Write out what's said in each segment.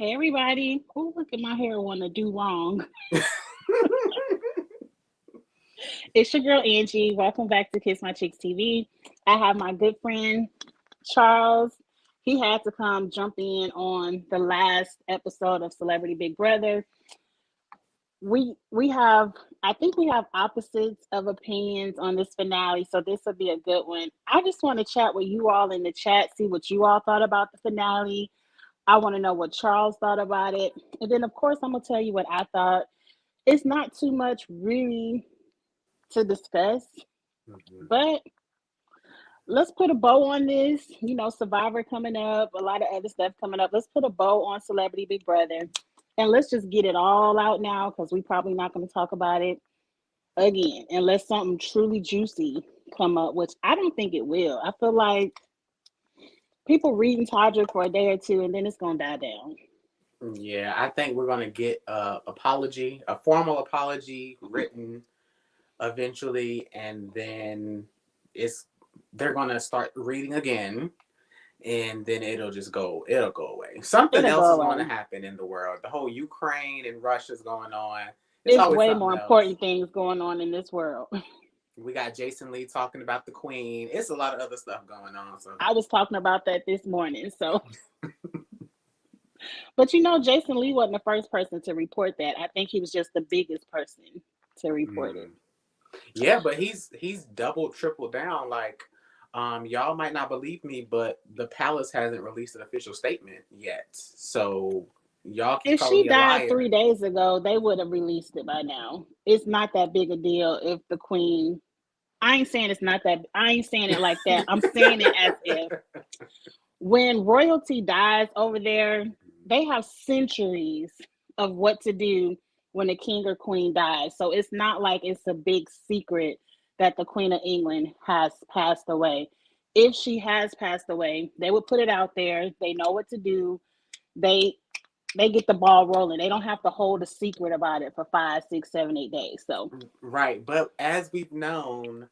Hey everybody. Oh, look at my hair wanna do wrong. It's your girl Angie. Welcome back to Kiss My Chicks TV. I have my good friend Charles. He had to come jump in on the last episode of Celebrity Big Brother. We have I think we have opposites of opinions on this finale, so this will be a good one. I just want to chat with you all in the chat, see what you all thought about the finale. I want to know what Charles thought about it. And then of course I'm gonna tell you what I thought. It's not too much really to discuss, Mhm. but let's put a bow on this. You know, Survivor coming up, a lot of other stuff coming up. Let's put a bow on Celebrity Big Brother and let's just get it all out now because we probably not going to talk about it again unless something truly juicy come up, which I don't think it will. I feel like people reading Todrick for a day or two and then it's going to die down. Yeah, I think we're gonna get a formal apology written eventually, and then it's they're gonna start reading again, and then it'll go away. Something It'll else go is going to away. happen in the world. The whole Ukraine and Russia's going on. It's It's always way something more else. important things going on in this world. We got Jason Lee talking about the Queen. It's a lot of other stuff going on. So I was talking about that this morning. So, but you know, Jason Lee wasn't the first person to report that. I think he was just the biggest person to report it. mm. Yeah, but he's double triple down. Like, y'all might not believe me, but the palace hasn't released an official statement yet. So y'all keep If calling she me a died liar. 3 days ago, they would have released it by now. It's not that big a deal if the queen. I ain't saying it's not that. I ain't saying it like that. I'm saying it as if when royalty dies over there, they have centuries of what to do when the king or queen dies. So it's not like it's a big secret that the Queen of England has passed away. If she has passed away, they would put it out there. They know what to do. They they get the ball rolling. They don't have to hold a secret about it for 5, 6, 7, 8 days. So Right, but as we've known,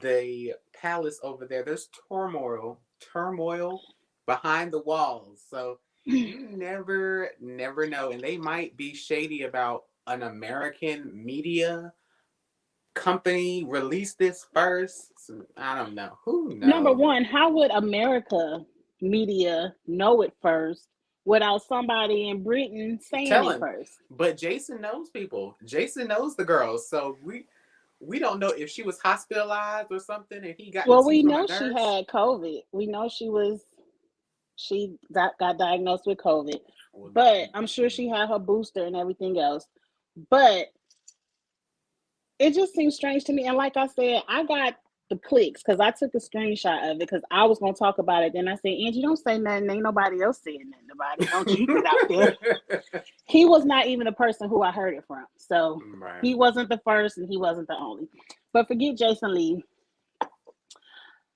the palace over there, there's turmoil behind the walls. So you never know, and they might be shady about an American media company release this first. So, I don't know. Who number knows? one, how would America media know it first without somebody in Britain saying it Telling, first? but Jason knows people. Jason knows the girls, so we don't know if she was hospitalized or something, and he got the Well, tea we from a know she nurse. had COVID. We know she got diagnosed with COVID, Well, but I'm sure she had her booster and everything else. But it just seems strange to me. And like I said, I got the clicks because I took a screenshot of it because I was gonna talk about it. Then I said, Angie, don't say nothing. Ain't nobody else saying nothing about it. Don't you get out there. He was not even the person who I heard it from. So right. he wasn't the first and he wasn't the only. But forget Jason Lee.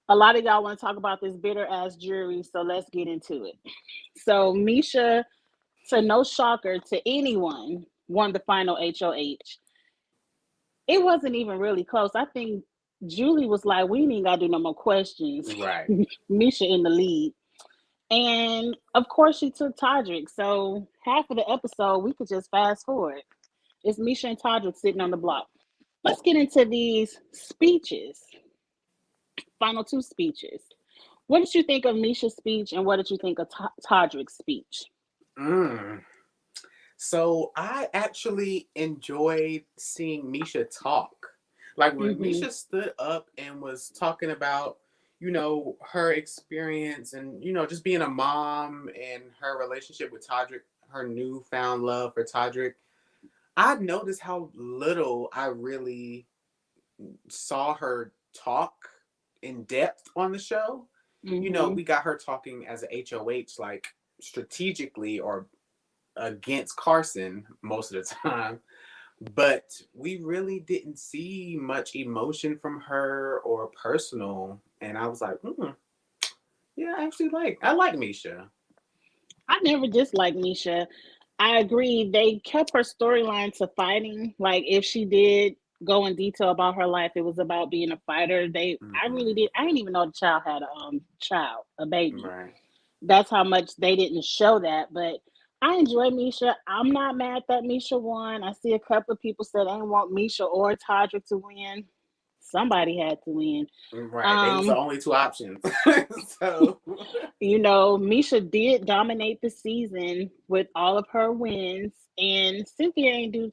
A lot of y'all want to talk about this bitter ass jury, so let's get into it. So Misha, to no shocker to anyone, won the final HOH. It wasn't even really close. I think Julie was like, we ain't gotta do no more questions. Right. Misha in the lead. And of course she took Todrick. So half of the episode we could just fast forward. It's Misha and Todrick sitting on the block. Let's get into these speeches. Final two speeches. What did you think of Misha's speech and what did you think of Todrick's speech? Mm. So I actually enjoyed seeing Misha talk. Like when Mm-hmm. Misha stood up and was talking about, her experience and, just being a mom and her relationship with Todrick, her newfound love for Todrick. I noticed how little I really saw her talk in depth on the show. Mm-hmm. We got her talking as a HOH, like strategically or against Carson most of the time, but we really didn't see much emotion from her or personal. And I was like, yeah, I like Misha. I never disliked Misha. I agree. They kept her storyline to fighting. Like if she did go in detail about her life, it was about being a fighter. I really Mm-hmm. did. I didn't even know the child had a child, a baby. Right. That's how much they didn't show that. But I enjoy Misha. I'm not mad that Misha won. I see a couple of people said they didn't want Misha or Todrick to win. Somebody had to win. Right. They was the Um, only two options. So Misha did dominate the season with all of her wins, and Cynthia ain't do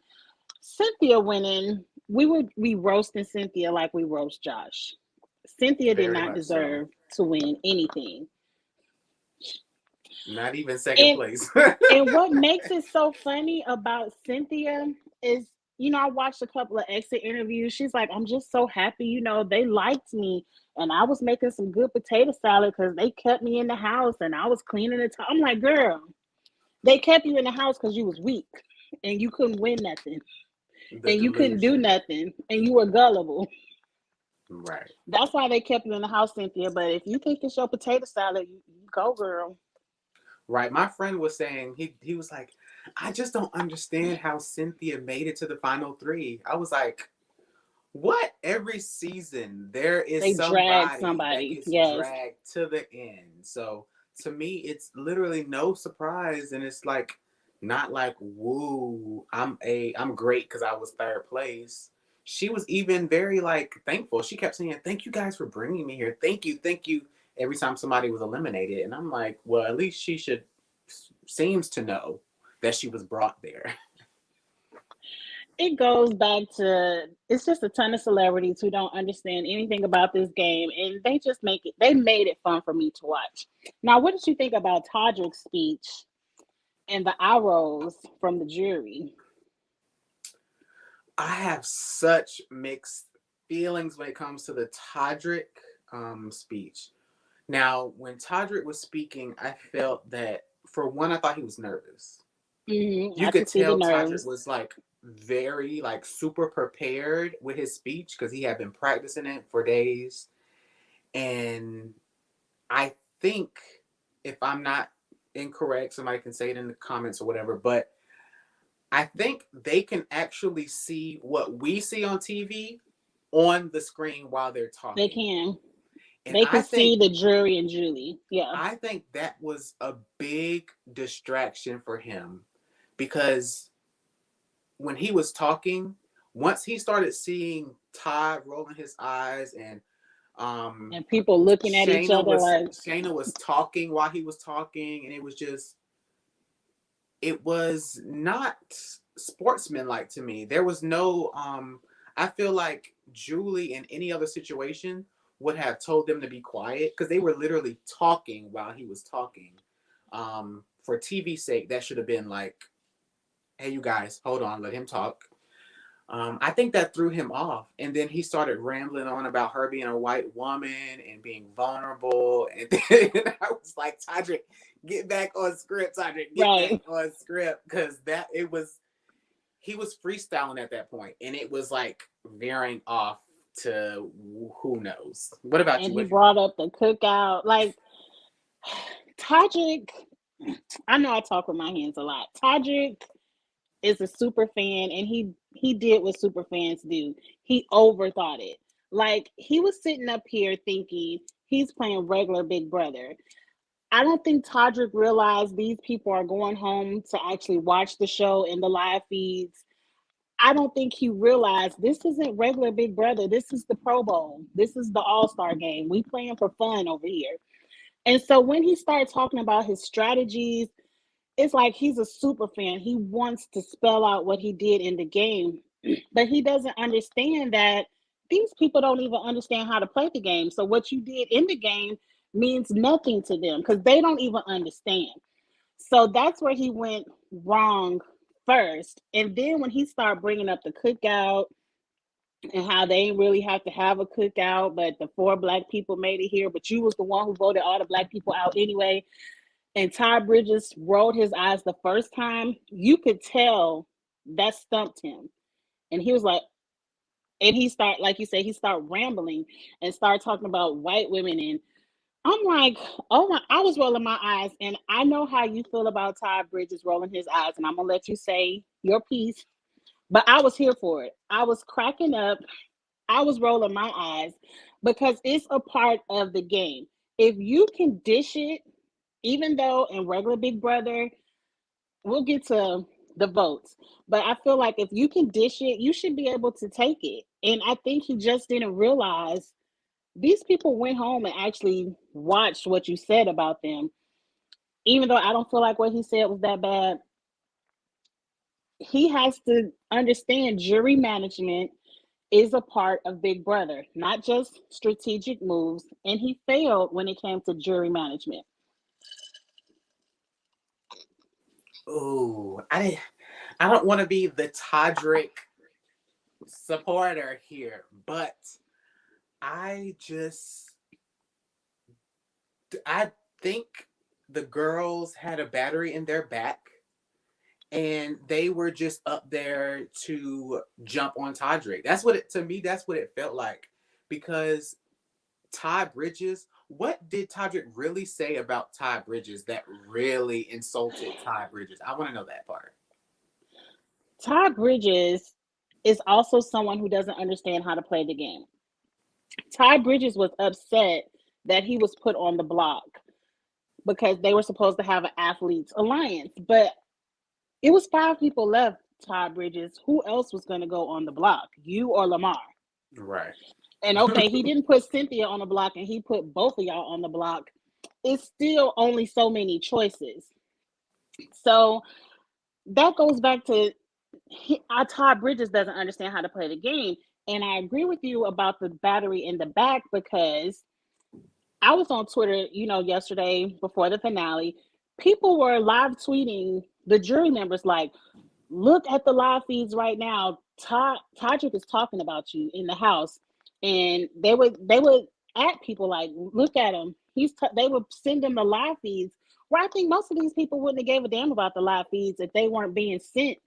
Cynthia winning. We roasting Cynthia like we roast Josh. Cynthia did very not much so. deserve to win anything. Not even second And place. and what makes it so funny about Cynthia is, I watched a couple of exit interviews. She's like, I'm just so happy, they liked me. And I was making some good potato salad because they kept me in the house and I was cleaning the top. I'm like, girl, they kept you in the house because you was weak and you couldn't win nothing The and you couldn't do delusion. nothing and you were gullible. Right. That's why they kept you in the house, Cynthia. But if you think it's your potato salad, you go, girl. Right. My friend was saying he was like, I just don't understand how Cynthia made it to the final three. I was like, what? Every season there is They dragged somebody that somebody. gets Yes. dragged to the end. So to me, it's literally no surprise, and it's like not like woo, I'm great because I was third place. She was even very like thankful. She kept saying, "Thank you guys for bringing me here. Thank you." Every time somebody was eliminated, and I'm like, well, at least she should seems to know that she was brought there. It goes back to it's just a ton of celebrities who don't understand anything about this game and they made it fun for me to watch. Now, what did you think about Todrick's speech and the eye rolls from the jury? I have such mixed feelings when it comes to the Todrick speech. Now, when Todrick was speaking, I felt that for one, I thought he was nervous. You I can could see the tell Todrick nerves. was like very like super prepared with his speech because he had been practicing it for days. And I think if I'm not incorrect, somebody can say it in the comments or whatever, but I think they can actually see what we see on TV on the screen while they're They talking. can. And They can see the jury and Julie. Yeah. I think that was a big distraction for him because when he was talking, once he started seeing Todd rolling his eyes and um And people looking at each other like, Shayna was talking while he was talking, and it was not sportsmanlike to me. There was no I feel like Julie in any other situation would have told them to be quiet because they were literally talking while he was talking. For TV sake, that should have been like, hey you guys, hold on, let him talk. I think that threw him off. And then he started rambling on about her being a white woman and being vulnerable. And then I was like, Todrick, get back on script, Todrick, get back right. on script. Because he was freestyling at that point, and it was like veering off to who knows. What about And you? he What do you think? brought up the cookout. Like, Todrick, I know I talk with my hands a lot. Todrick is a super fan and he did what super fans do. He overthought it. Like he was sitting up here thinking he's playing regular Big Brother. I don't think Todrick realized these people are going home to actually watch the show in the live feeds. I don't think he realized this isn't regular Big Brother. This is the Pro Bowl. This is the All Star game. We playing for fun over here. And so when he started talking about his strategies, it's like he's a super fan. He wants to spell out what he did in the game, but he doesn't understand that these people don't even understand how to play the game. So what you did in the game means nothing to them because they don't even understand. So that's where he went wrong first. And then when he started bringing up the cookout and how they didn't really have to have a cookout, but the four black people made it here, but you was the one who voted all the black people out anyway, and Ty Bridges rolled his eyes the first time, you could tell that stumped him. And he was like, and he started, like you said, he started rambling and started talking about white women. And I'm like, oh my, I was rolling my eyes. And I know how you feel about Ty Bridges rolling his eyes. And I'm going to let you say your piece. But I was here for it. I was cracking up. I was rolling my eyes because it's a part of the game. If you can dish it, even though in regular Big Brother, we'll get to the votes. But I feel like if you can dish it, you should be able to take it. And I think he just didn't realize these people went home and actually watched what you said about them. Even though I don't feel like what he said was that bad, he has to understand jury management is a part of Big Brother, not just strategic moves. And he failed when it came to jury management. Ooh, I don't want to be the Todrick supporter here, but I just I think the girls had a battery in their back and they were just up there to jump on Todrick. That's what it to me, that's what it felt like. Because Todd Bridges, what did Todrick really say about Todd Bridges that really insulted Todd Bridges? I want to know that part. Todd Bridges is also someone who doesn't understand how to play the game. Todd Bridges was upset that he was put on the block because they were supposed to have an athletes alliance. But it was 5 people left, Todd Bridges. Who else was going to go on the block? You or Lamar? Right. And okay, he didn't put Cynthia on the block and he put both of y'all on the block. It's still only so many choices. So that goes back to Todd Bridges doesn't understand how to play the game. And I agree with you about the battery in the back because I was on Twitter, yesterday before the finale. People were live tweeting the jury members like, look at the live feeds right now. Todrick is talking about you in the house. And they would at people like, look at him. They would send them the live feeds. Where I think most of these people wouldn't have gave a damn about the live feeds if they weren't being sent.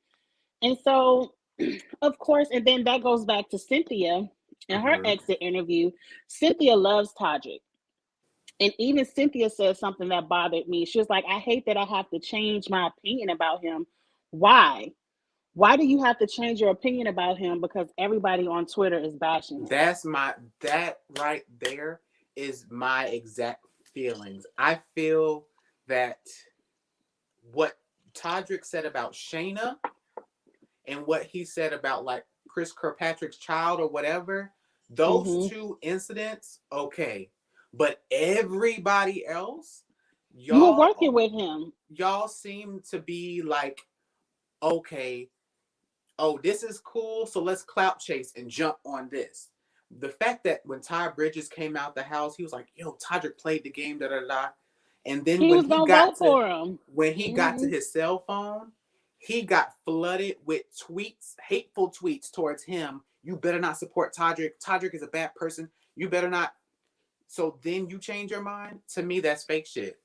And so, of course, and then that goes back to Cynthia in her Mm-hmm. exit interview. Cynthia loves Todrick. And even Cynthia said something that bothered me. She was like, I hate that I have to change my opinion about him. Why? Why do you have to change your opinion about him because everybody on Twitter is bashing him? That right there is my exact feelings. I feel that what Todrick said about Shayna and what he said about like Chris Kirkpatrick's child or whatever, those Mm-hmm. two incidents, okay. But everybody else, You were working y'all with him. y'all seem to be like, okay, oh, this is cool, so let's clout chase and jump on this. The fact that when Ty Bridges came out the house, he was like, yo, Todrick played the game, da da da. And then He was gonna vote for him. when he got to Mm-hmm. his cell phone, he got flooded with tweets, hateful tweets towards him. You better not support Todrick. Todrick is a bad person. You better not. So then you change your mind. To me, that's fake shit.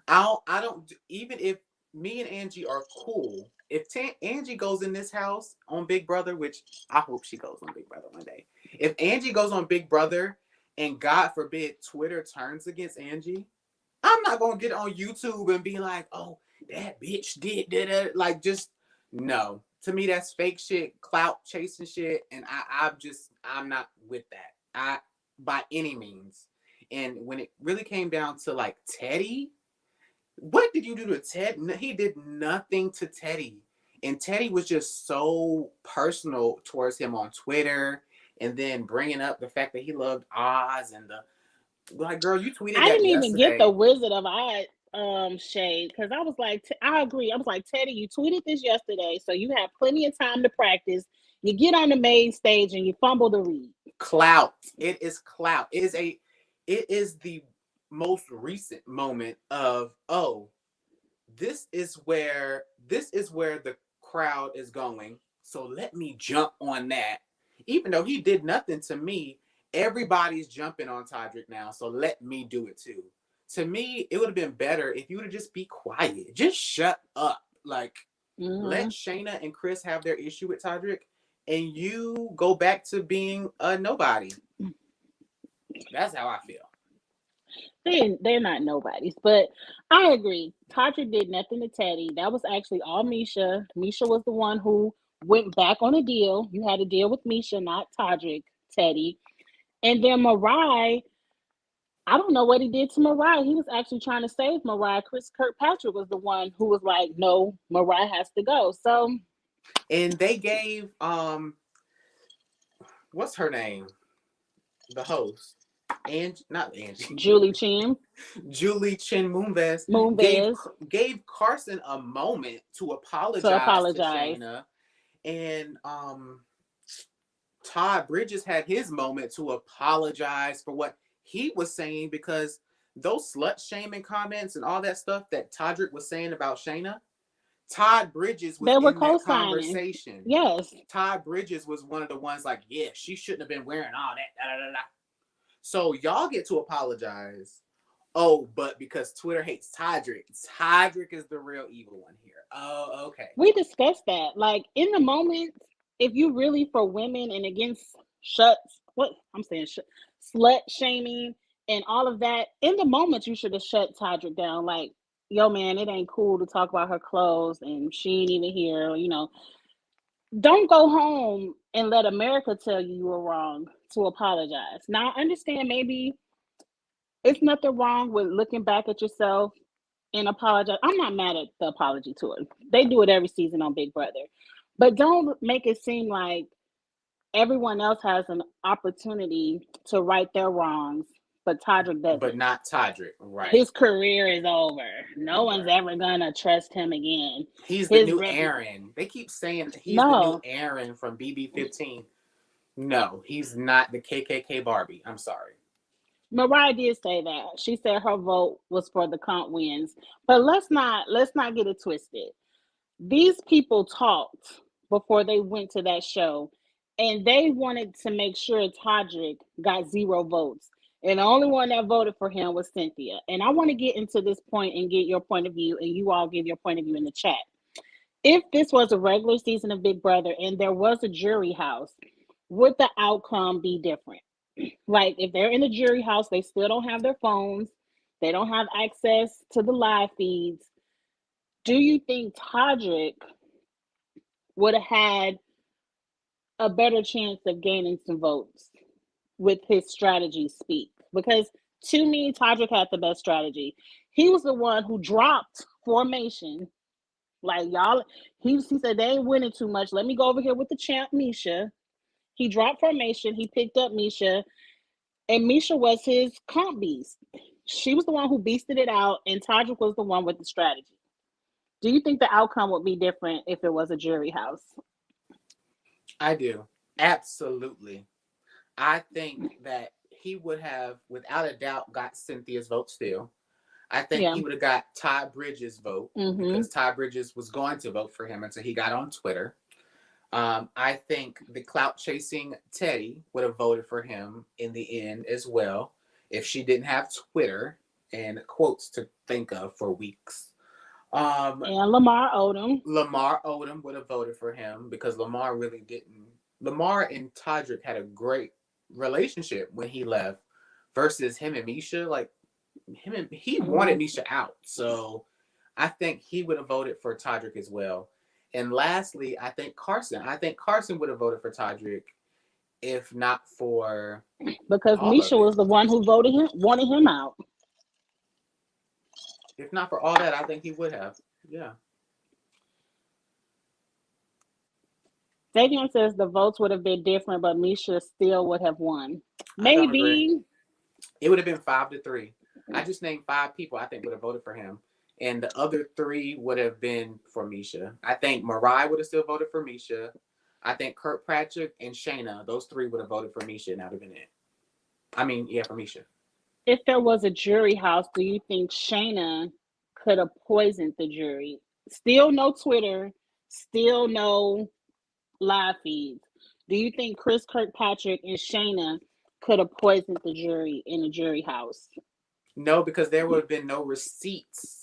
I don't. Even if me and Angie are cool, if Angie goes in this house on Big Brother, which I hope she goes on Big Brother one day. If Angie goes on Big Brother, and God forbid Twitter turns against Angie, I'm not gonna get on YouTube and be like, "Oh, that bitch did it." Like, just no. To me, that's fake shit, clout chasing shit, and I'm not with that. I by any means. And when it really came down to like Teddy, what did you do to Ted? He did nothing to Teddy. And Teddy was just so personal towards him on Twitter and then bringing up the fact that he loved Oz and the like, girl, you tweeted I that didn't even get the yesterday. Wizard of Oz shade because I was like, I agree. I was like, Teddy, you tweeted this yesterday, so you have plenty of time to practice. You get on the main stage and you fumble the read. Clout. It is clout. It is the most recent moment of, oh, this is where the crowd is going. So let me jump on that. Even though he did nothing to me, everybody's jumping on Todrick now. So let me do it too. To me, it would have been better if you would have just be quiet. Just shut up. Like, let Mm-hmm. Shayna and Chris have their issue with Todrick and you go back to being a nobody. That's how I feel. They're not nobodies, but I agree. Tasha did nothing to Teddy. That was actually all Misha. Misha was the one who went back on a deal. You had a deal with Misha, not Todrick, Teddy. And then Mariah, I don't know what he did to Mariah. He was actually trying to save Mariah. Chris Kirkpatrick was the one who was like, "No, Mariah has to go." So, And they gave what's her name? The host. And not Angie. Julie Chen, Julie Chen Moonves gave Moonves gave Carson a moment to to apologize to apologize. Shayna. And Todd Bridges had his moment to apologize for what he was saying, because those slut shaming comments and all that stuff that Todrick was saying about Shayna, Todd Bridges was They were in that co-signing. conversation. Yes. Todd Bridges was one of the ones like, yeah, she shouldn't have been wearing all that. Da, da, da, da. So y'all get to apologize. Oh, but because Twitter hates Todrick, Todrick is the real evil one here. Oh, okay. We discussed that. Like in the moment, if you really for women and against slut shaming and all of that, in the moment you should have shut Todrick down. Like, yo man, it ain't cool to talk about her clothes and she ain't even here, Don't go home and let America tell you were wrong to apologize. Now I understand maybe it's nothing wrong with looking back at yourself and apologize. I'm not mad at the apology tour. They do it every season on Big Brother. But don't make it seem like everyone else has an opportunity to right their wrongs, but Todrick But doesn't. not Todrick, right? His career is over. No one's Right. ever gonna trust him again. He's the His new rep- Aaron. They keep saying he's the new no. Aaron from BB15. No, he's not the KKK Barbie. I'm sorry. Mariah did say that. She said her vote was for the comp wins. But let's not get it twisted. These people talked before they went to that show, and they wanted to make sure Todrick got 0 votes. And the only one that voted for him was Cynthia. And I want to get into this point and get your point of view, and you all give your point of view in the chat. If this was a regular season of Big Brother and there was a jury house, would the outcome be different? Like if they're in the jury house, they still don't have their phones, they don't have access to the live feeds. Do you think Todrick would have had a better chance of gaining some votes with his strategy speak? Because to me, Todrick had the best strategy. He was the one who dropped formation. Like y'all, he said they ain't winning too much. Let me go over here with the champ Misha. He dropped formation. He picked up Misha, and Misha was his comp beast. She was the one who beasted it out, and Todrick was the one with the strategy. Do you think the outcome would be different if it was a jury house? I do. Absolutely. I think that he would have, without a doubt, got Cynthia's vote still. I think Yeah. he would have got Todd Bridges' vote, Mm-hmm. because Todd Bridges was going to vote for him until he got on Twitter. I think the clout chasing Teddy would have voted for him in the end as well, if she didn't have Twitter and quotes to think of for weeks. And Lamar Odom. Lamar Odom would have voted for him, because Lamar really didn't. Lamar and Todrick had a great relationship when he left, versus him and Misha. Like he wanted Misha out, so I think he would have voted for Todrick as well. And lastly, I think Carson. I think Carson would have voted for Todrick if not for Because all of Misha it. was the one who wanted him out. If not for all that, I think he would have. Yeah. Davion says the votes would have been different, but Misha still would have won. I don't agree. Maybe. It would have been 5-3. I just named 5 people I think would have voted for him. And the other 3 would have been for Misha. I think Mariah would have still voted for Misha. I think Kirkpatrick and Shayna, those 3 would have voted for Misha, and that would have been it. I mean, yeah, for Misha. If there was a jury house, do you think Shayna could have poisoned the jury? Still no Twitter, still no live feeds. Do you think Chris Kirkpatrick and Shayna could have poisoned the jury in a jury house? No, because there would have been no receipts.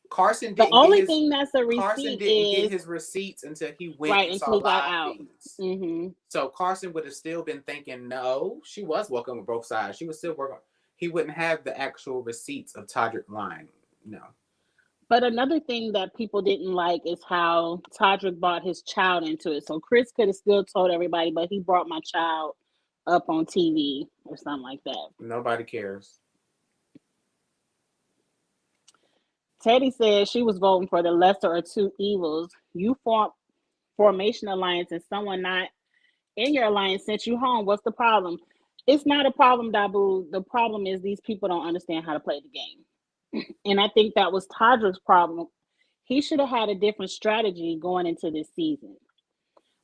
Carson The didn't get only his thing that's a Carson receipt didn't get is his receipts until he went right and until saw he got live out. feeds. Mm-hmm. So Carson would have still been thinking, no, she was working with both sides. She was still working. He wouldn't have the actual receipts of Todrick lying. No. But another thing that people didn't like is how Todrick brought his child into it. So Chris could have still told everybody, but he brought my child up on TV or something like that. Nobody cares. Teddy said she was voting for the lesser of two evils. You form formation alliance and someone not in your alliance sent you home. What's the problem? It's not a problem, Dabu. The problem is these people don't understand how to play the game. And I think that was Todrick's problem. He should have had a different strategy going into this season.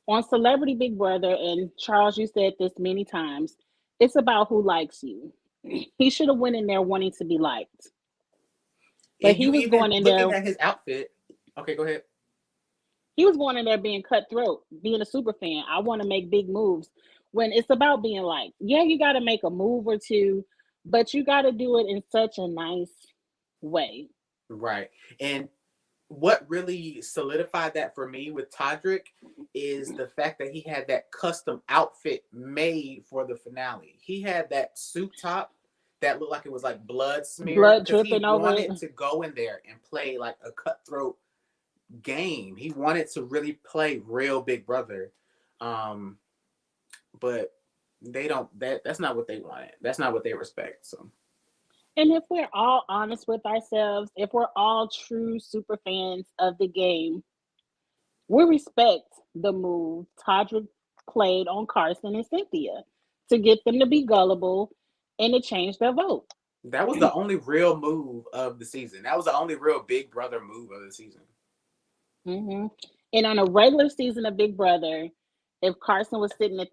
On Celebrity Big Brother, and Charles, you said this many times, it's about who likes you. He should have went in there wanting to be liked. But And he you was even going in looking there, at his outfit. Okay, go ahead. he was going in there being cutthroat, being a super fan. I want to make big moves. When it's about being liked, yeah, you got to make a move or two, but you got to do it in such a nice way. Right. And what really solidified that for me with Todrick is the fact that he had that custom outfit made for the finale. He had that suit top that looked like it was like blood smeared Blood because he dripping over it. wanted to go in there and play like a cutthroat game. He wanted to really play real Big Brother. Um, but they don't that's not what they wanted. That's not what they respect. So And if we're all honest with ourselves, if we're all true super fans of the game, we respect the move Todrick played on Carson and Cynthia to get them to be gullible and to change their vote. that was the only real move of the season. That was the only real Big Brother move of the season. Hmm. And on a regular season of Big Brother, if Carson was sitting at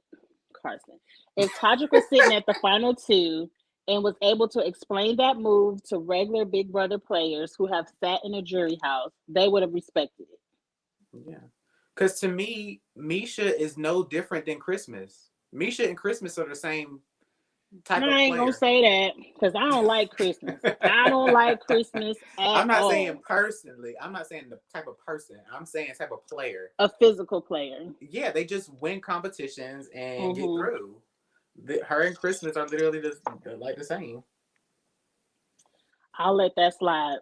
Carson, if Todrick was sitting at the final two and was able to explain that move to regular Big Brother players who have sat in a jury house, they would have respected it. Yeah. Because to me, Misha is no different than Christmas. Misha and Christmas are the same type I of ain't gonna player. say that because I don't like Christmas. I don't like Christmas at I'm not saying all. personally. I'm not saying the type of person. I'm saying type of player. A physical player. Yeah, they just win competitions and get Hmm. through. Her and Christmas are literally just like the same. I'll let that slide.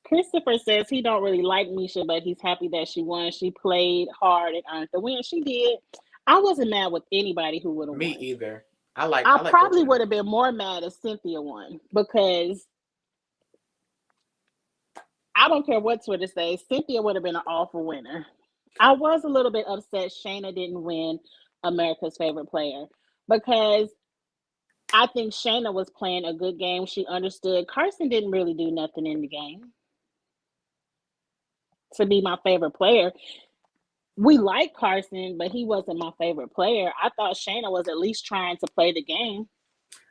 Christopher says he don't really like Misha, but he's happy that she won. She played hard and earned the win. She did. I wasn't mad with anybody who would have Me won. either. I I like both probably of them. would have been more mad if Cynthia won because I don't care what Twitter says. Cynthia would have been an awful winner. I was a little bit upset Shayna didn't win America's favorite player because I think Shayna was playing a good game. She understood Carson didn't really do nothing in the game to be my favorite player. We like Carson, but he wasn't my favorite player. I thought Shayna was at least trying to play the game.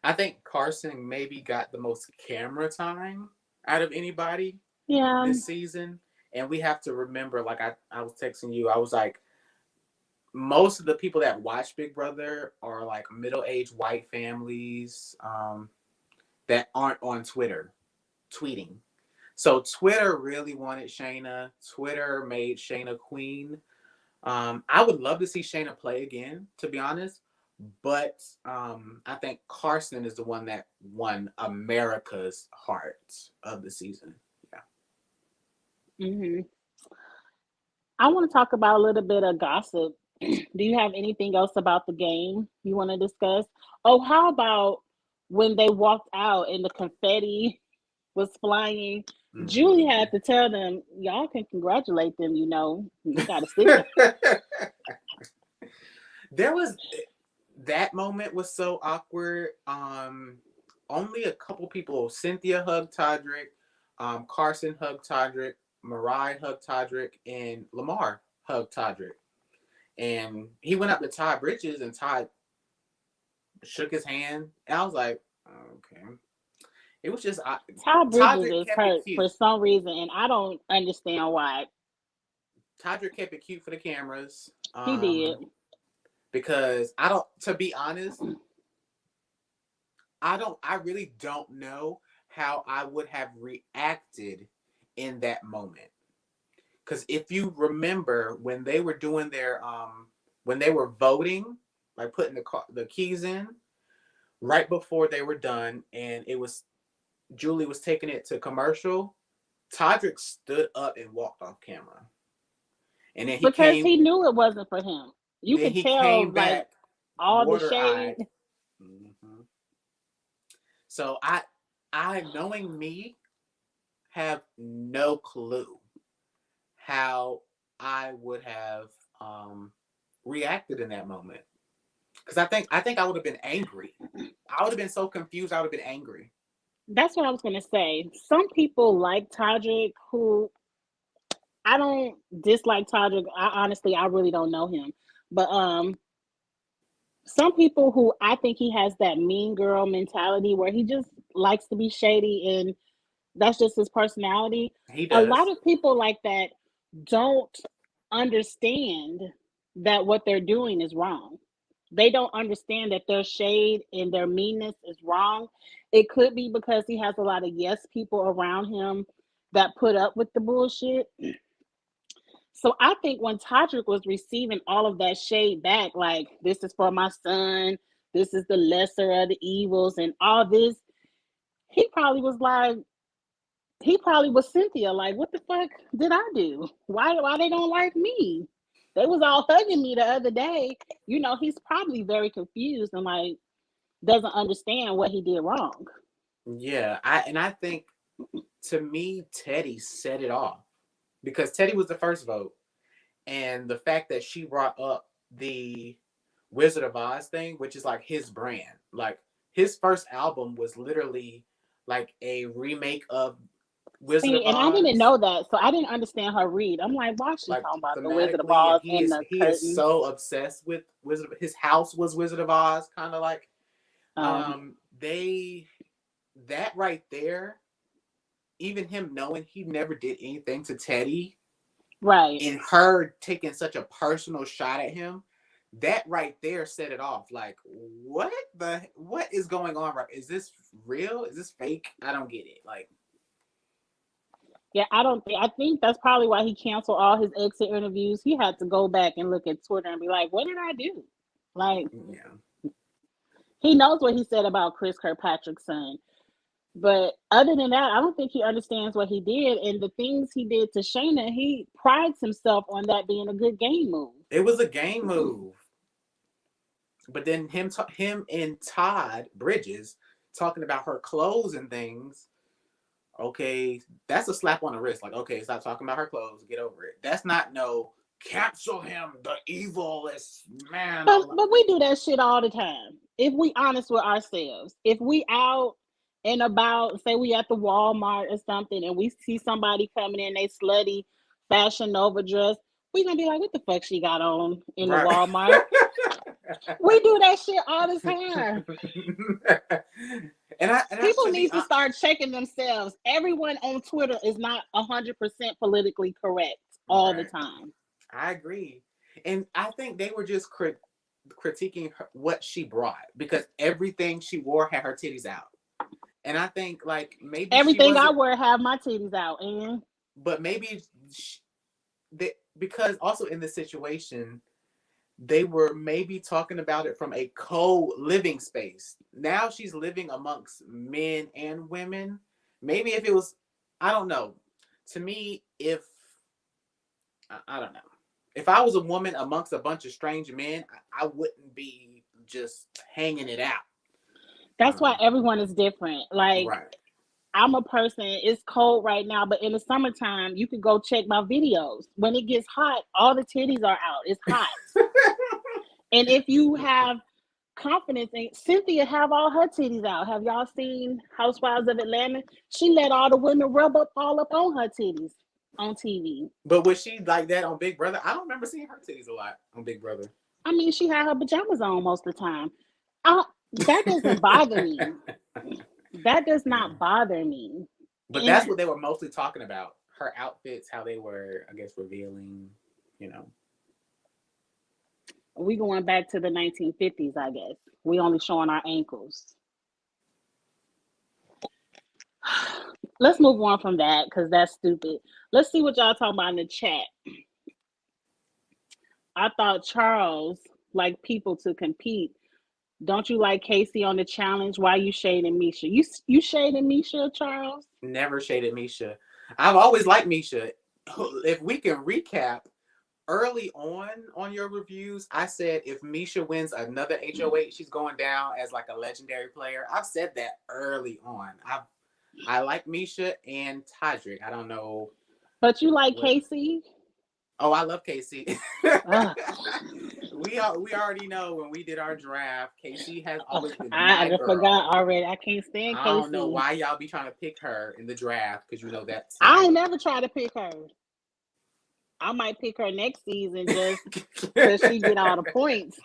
I think Carson maybe got the most camera time out of anybody Yeah. this season. And we have to remember, like I was texting you, I was like, most of the people that watch Big Brother are like middle-aged white families that aren't on Twitter tweeting. So Twitter really wanted Shayna. Twitter made Shayna queen. I would love to see Shayna play again, to be honest. But I think Carson is the one that won America's heart of the season. Yeah. Hmm. I want to talk about a little bit of gossip. Do you have anything else about the game you want to discuss? Oh, how about when they walked out and the confetti was flying? Julie Mm-hmm. had to tell them, y'all can congratulate them, you got to sit there. There was that moment was so awkward. Only a couple people. Cynthia hugged Todrick, Carson hugged Todrick, Mariah hugged Todrick, and Lamar hugged Todrick. And he went up to Todd Bridges, and Todd shook his hand. And I was like, okay. It was just Ty Bridges Todrick is kept it hurt for cute. some reason, and I don't understand why. Todrick kept it cute for the cameras. He did. Because I don't, to be honest, I really don't know how I would have reacted in that moment. Because if you remember when they were doing when they were voting, like putting the keys in, right before they were done, and it was Julie was taking it to commercial, Todrick stood up and walked off camera. And then he Because came. he knew it wasn't for him. You Then could he tell, came like, back all the water shade. eyed. Mm-hmm. So knowing me, have no clue how I would have reacted in that moment. Because I think I would have been angry. I would have been so confused. I would have been angry. That's what I was gonna say. Some people like Todrick, who I don't dislike Todrick. I really don't know him, but some people who I think he has that mean girl mentality where he just likes to be shady and that's just his personality. He A lot does. of people like that don't understand that what they're doing is wrong. They don't understand that their shade and their meanness is wrong. It could be because he has a lot of yes people around him that put up with the bullshit. So I think when Todrick was receiving all of that shade back, like this is for my son, this is the lesser of the evils, and all this, he probably was like, he probably was Cynthia, like, what the fuck did I do? Why they don't like me? They was all hugging me the other day. He's probably very confused and like doesn't understand what he did wrong. Yeah, I think, to me, Teddy set it off because Teddy was the first vote, and the fact that she brought up the Wizard of Oz thing, which is like his brand, like his first album was literally like a remake of Wizard See, of and I didn't Oz, know that, so I didn't understand her read. I'm like, why is she like talking about the Wizard of thematically, and Oz he and is the he is curtains? so obsessed with his house was Wizard of Oz, kind of like Um, they that right there, even him knowing he never did anything to Teddy, right. and her taking such a personal shot at him, that right there set it off. Like, what is going on? Right? Is this real? Is this fake? I don't get it. Like, Yeah, I don't think. I think that's probably why he canceled all his exit interviews. He had to go back and look at Twitter and be like, "What did I do?" Like, yeah, he knows what he said about Chris Kirkpatrick's son, but other than that, I don't think he understands what he did and the things he did to Shayna. He prides himself on that being a good game move. it was a game move. But then him and Todd Bridges talking about her clothes and things. Okay, that's a slap on the wrist. Like, okay, stop talking about her clothes. Get over it. That's not no cancel him, the evilest man alive. But we do that shit all the time. If we honest with ourselves, if we out and about, say we at the Walmart or something, and we see somebody coming in, they slutty Fashion Nova dress, we gonna be like, what the fuck she got on in the Right. Walmart? We do that shit all the time. and People to be need to start checking themselves. Everyone on Twitter is not 100% politically correct all the right, time. I agree, and I think they were just critiquing what she brought because everything she wore had her titties out, and I think like maybe she Everything I wasn't, wear have my titties out, and but maybe because also in this situation they were maybe talking about it from a co-living space. Now she's living amongst men and women. Maybe if it was, I don't know. To me, if I don't know, if I was a woman amongst a bunch of strange men, I wouldn't be just hanging it out. that's why Um, everyone is different. Like, right. I'm a person, it's cold right now, but in the summertime, you could go check my videos. When it gets hot, all the titties are out. It's hot. And if you have confidence in Cynthia have all her titties out. Have y'all seen Housewives of Atlanta? She let all the women rub up all up on her titties on TV. But was she like that on Big Brother? I don't remember seeing her titties a lot on Big Brother. I mean, she had her pajamas on most of the time. That doesn't bother me. That does Yeah. not bother me. But that's And what they were mostly talking about. Her outfits, how they were, I guess, revealing, you know. we going back to the 1950s, I guess. We only showing our ankles. Let's move on from that because that's stupid. Let's see what y'all talking about in the chat. I thought Charles liked people to compete. Don't you like Casey on the challenge? Why you shading Misha? You shading Misha, Charles? Never shaded Misha. I've always liked Misha. If we can recap, early on your reviews, I said if Misha wins another HOH, she's going down as like a legendary player. I've said that early on. I like Misha and Todrick. I don't know But you like what. Casey? Oh, I love Casey. Ugh. We already know when we did our draft, Casey has always been I my done forgot girl. already. I can't stand I don't know Casey. why y'all be trying to pick her in the draft because you know that's I my ain't girl. never try to pick her. I might pick her next season just because she get all the points.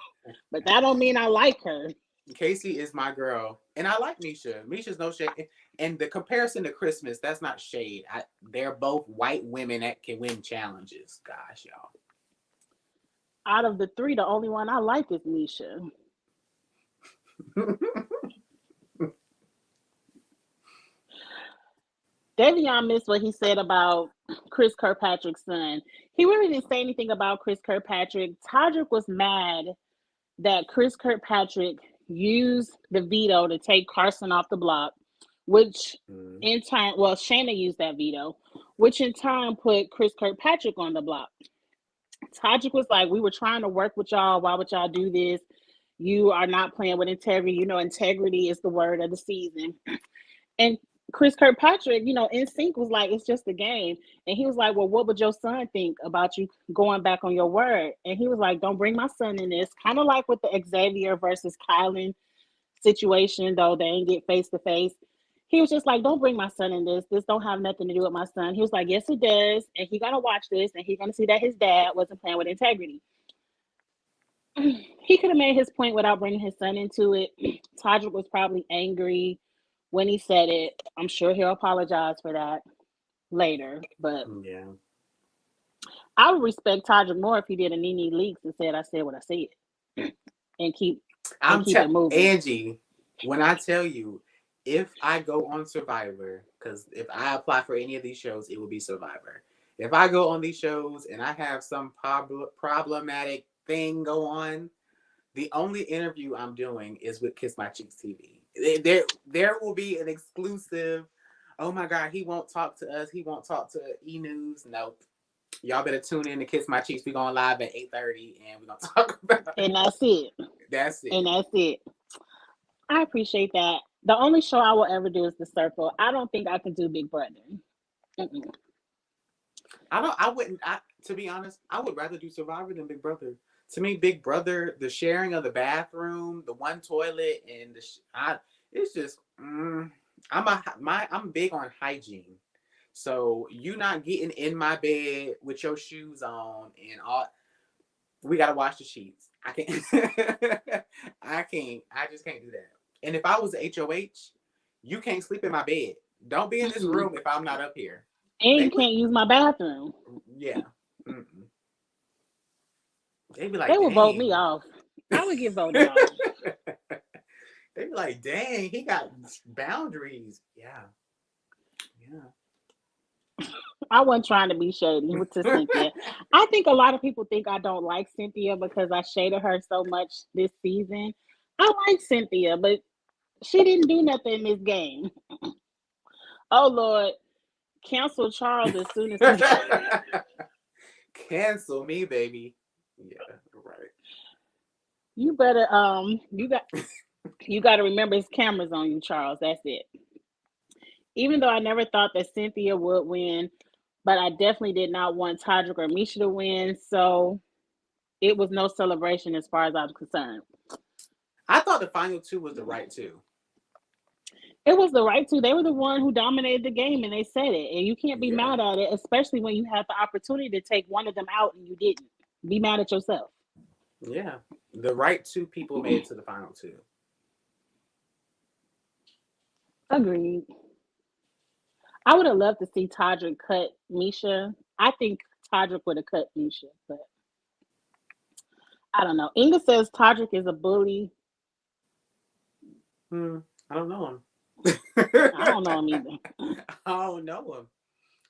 But that don't mean I like her. Casey is my girl, and I like Misha. Misha's no shade, and the comparison to Christmas, that's not shade. They're both white women that can win challenges. Gosh, Out of the three, the only one I like is Misha. y'all. Davion missed what he said about Chris Kirkpatrick's son. He really didn't say anything about Chris Kirkpatrick. Todrick was mad that Chris Kirkpatrick used the veto to take Carson off the block, which in turn, well, Shayna used that veto, which in turn put Chris Kirkpatrick on the block. Todrick was like, we were trying to work with y'all. Why would y'all do this? You are not playing with integrity. You know, integrity is the word of the season. And Chris Kirkpatrick, you know, in sync was like, it's just a game. And he was like, well, what would your son think about you going back on your word? And he was like, don't bring my son in this. Kind of like with the Xavier versus Kylan situation, though they ain't get face to face. He was just like, don't bring my son in this. This don't have nothing to do with my son. He was like, yes, it does. And he gonna watch this and he gonna see that his dad wasn't playing with integrity. He could have made his point without bringing his son into it. Todrick was probably angry when he said it. I'm sure he'll apologize for that later. But Yeah. I would respect Todrick more if he did a Nene Leaks and said, I said what I said. And keep it moving. Angie, when I tell you, if I go on Survivor, because if I apply for any of these shows, it will be Survivor. If I go on these shows and I have some problematic thing go on, the only interview I'm doing is with Kiss My Cheeks TV. There will be an exclusive. Oh my God, he won't talk to us. He won't talk to E News. Nope. Y'all better tune in to Kiss My Cheeks. We're going live at 8:30 and we're gonna talk about it. And that's it. That's it. And that's it. I appreciate that. The only show I will ever do is The Circle. I don't think I can do Big Brother. Mm-mm. I wouldn't. To be honest, I would rather do Survivor than Big Brother. To me, Big Brother, the sharing of the bathroom, the one toilet, and it's just. I'm big on hygiene. So you not getting in my bed with your shoes on and all. We gotta wash the sheets. I can't. I can't. I just can't do that. And if I was HOH, you can't sleep in my bed. Don't be in this Mm-mm. room if I'm not up here. And They you would. can't use my bathroom. Yeah. Mm-mm. They'd be They like, will vote me dang. off. I would get voted off. They'd be like, dang, he got boundaries. Yeah. I wasn't trying to be shady to Cynthia. I think a lot of people think I don't like Cynthia because I shaded her so much this season. I like Cynthia, but she didn't do nothing in this game. Oh Lord, cancel Charles as soon as he. Yeah. Cancel me, baby. Yeah, right. You better you got to remember his cameras on you, Charles. That's it. Even though I never thought that Cynthia would win, but I definitely did not want Todrick or Misha to win. So it was no celebration as far as I'm concerned. I thought the final two was the right two. It was the right to. They were the one who dominated the game, and they said it. And you can't be Yeah. mad at it, especially when you had the opportunity to take one of them out and you didn't. Be mad at yourself. Yeah. The right two people made it to the final two. Agreed. I would have loved to see Todrick cut Misha. I think Todrick would have cut Misha, but I don't know. Inga says Todrick is a bully. I don't know him. I don't know him either. I don't know him.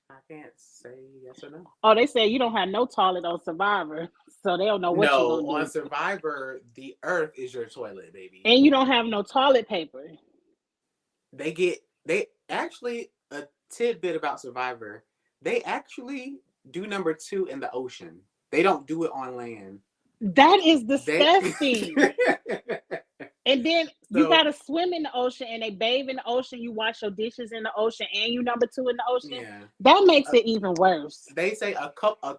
I can't say yes or no. Oh, they say you don't have no toilet on Survivor, so they don't know what you're No, gonna on do. Survivor, the earth is your toilet, baby. And you don't have no toilet paper. They actually, a tidbit about Survivor, they actually do number 2 in the ocean. They don't do it on land. That is They disgusting. And then you so gotta swim in the ocean, and they bathe in the ocean. You wash your dishes in the ocean, and you number two in the ocean. yeah. That makes it even worse. They say a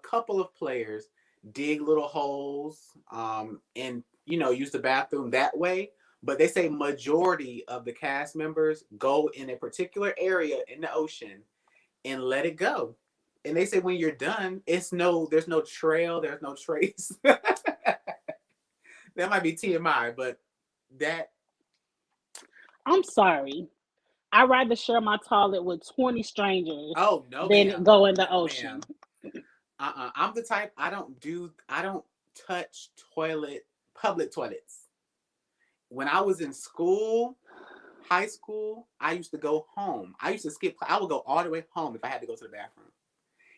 couple of players dig little holes and use the bathroom that way, but they say majority of the cast members go in a particular area in the ocean and let it go. And they say when you're done, there's no trail, there's no trace. That might be TMI, but that I'm sorry. I'd rather share my toilet with 20 strangers oh no than ma'am. go in No the ocean. ma'am. I'm the type I don't touch public toilets. When I was in school, high school, I used to go home. I used to skip. I would go all the way home if I had to go to the bathroom.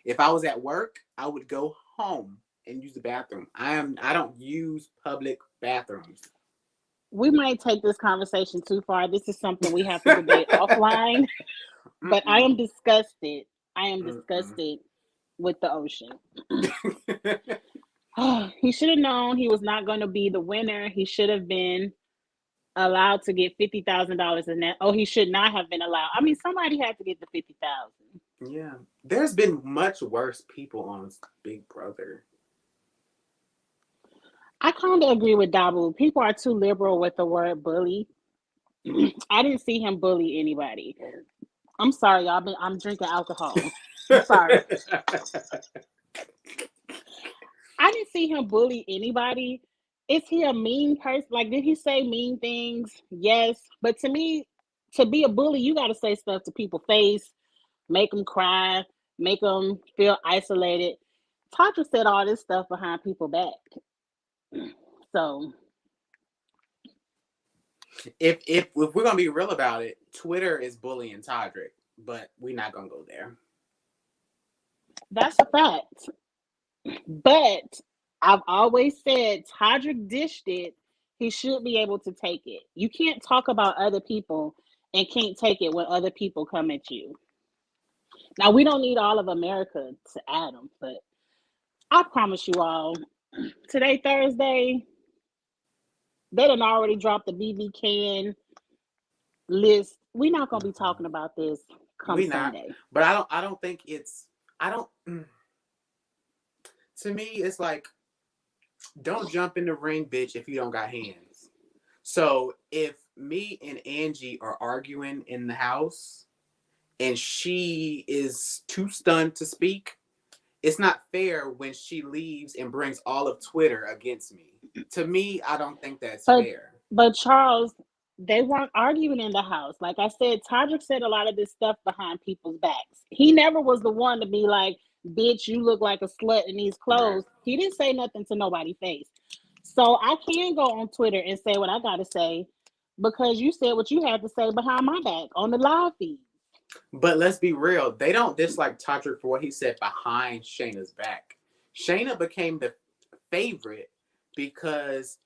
If I was at work, I would go home and use the bathroom. I don't use public bathrooms. We might take this conversation too far. This is something we have to debate offline. But I am Mm-mm, disgusted. I am mm-mm. disgusted with the ocean. He should have known he was not going to be the winner. He should have been allowed to get $50,000 in that. Oh, he should not have been allowed. I mean, somebody had to get the 50,000. Yeah, there's been much worse people on Big Brother. I kind of agree with Dabu. People are too liberal with the word bully. I didn't see him bully anybody. I'm sorry, y'all. I'm drinking alcohol. I'm sorry. I didn't see him bully anybody. Is he a mean person? Like, did he say mean things? Yes. But to me, to be a bully, you got to say stuff to people's face, make them cry, make them feel isolated. Todrick said all this stuff behind people's back. So, If we're gonna be real about it, Twitter is bullying Todrick, but we're not gonna go there. that's a fact. But I've always said Todrick dished it. He should be able to take it. You can't talk about other people and can't take it when other people come at you. Now, we don't need all of America to add them, but I promise you all, today, Thursday, they done already dropped the BB can list. We're not going to be talking about this come We not, Sunday. but I don't think it's. I don't. To me, it's like don't jump in the ring, bitch, if you don't got hands. So if me and Angie are arguing in the house and she is too stunned to speak, it's not fair when she leaves and brings all of Twitter against me. To me, I don't think that's But fair. but Charles, they weren't arguing in the house. Like I said, Todrick said a lot of this stuff behind people's backs. He never was the one to be like, "Bitch, you look like a slut in these Right. clothes." He didn't say nothing to nobody's face. So I can go on Twitter and say what I gotta say because you said what you had to say behind my back on the live feed. But let's be real. They don't dislike Todrick for what he said behind Shayna's back. Shayna became the favorite because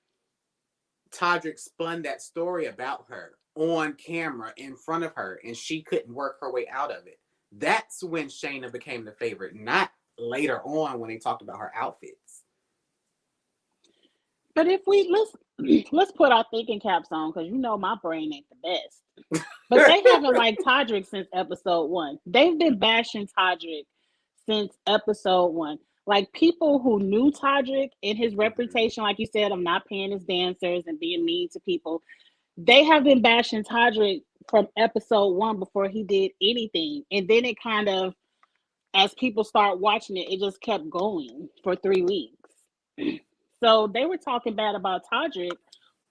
Todrick spun that story about her on camera in front of her and she couldn't work her way out of it. That's when Shayna became the favorite, not later on when they talked about her outfits. But if we let's put our thinking caps on because you know my brain ain't the best. But they haven't liked Todrick since episode one. They've been bashing Todrick since episode one. Like people who knew Todrick and his Mhm. reputation, like you said, of not paying his dancers and being mean to people, they have been bashing Todrick from episode one before he did anything. And then it kind of, as people start watching it, it just kept going for 3 weeks. So they were talking bad about Todrick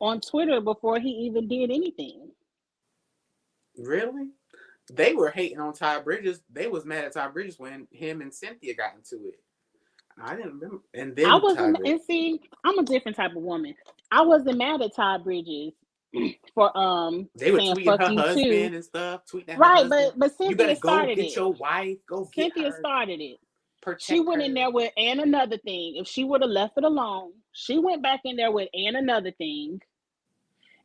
on Twitter before he even did anything. Really? They were hating on Ty Bridges. They was mad at Ty Bridges when him and Cynthia got into it. I didn't remember. And I then wasn't, Todrick. and see, I'm a different type of woman. I wasn't mad at Todd Bridges for They were saying tweeting fuck her you too. husband and stuff, tweeting at her Right, husband. but You better Cynthia go started get it. your wife, go get Cynthia her, started it. She protect went in her. there with and another thing. If she would have left it alone, she went back in there with and another thing.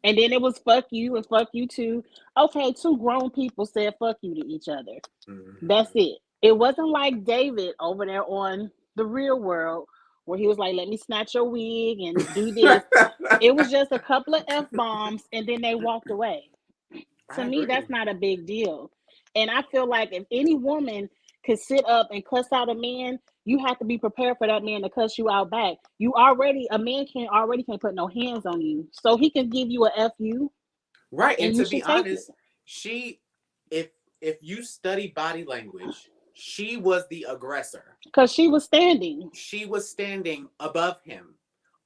And then it was fuck you and fuck you too. Okay, two grown people said fuck you to each other. Mm-hmm. That's it. It wasn't like David over there on the real world where he was like, let me snatch your wig and do this. It was just a couple of F-bombs and then they walked away. To I me, agree. that's not a big deal. And I feel like if any woman could sit up and cuss out a man, you have to be prepared for that man to cuss you out back. A man can't put no hands on you. So he can give you a FU Right. And and you to be should take it. honest, she if you study body language, she was the aggressor. Because she was standing. She was standing above him.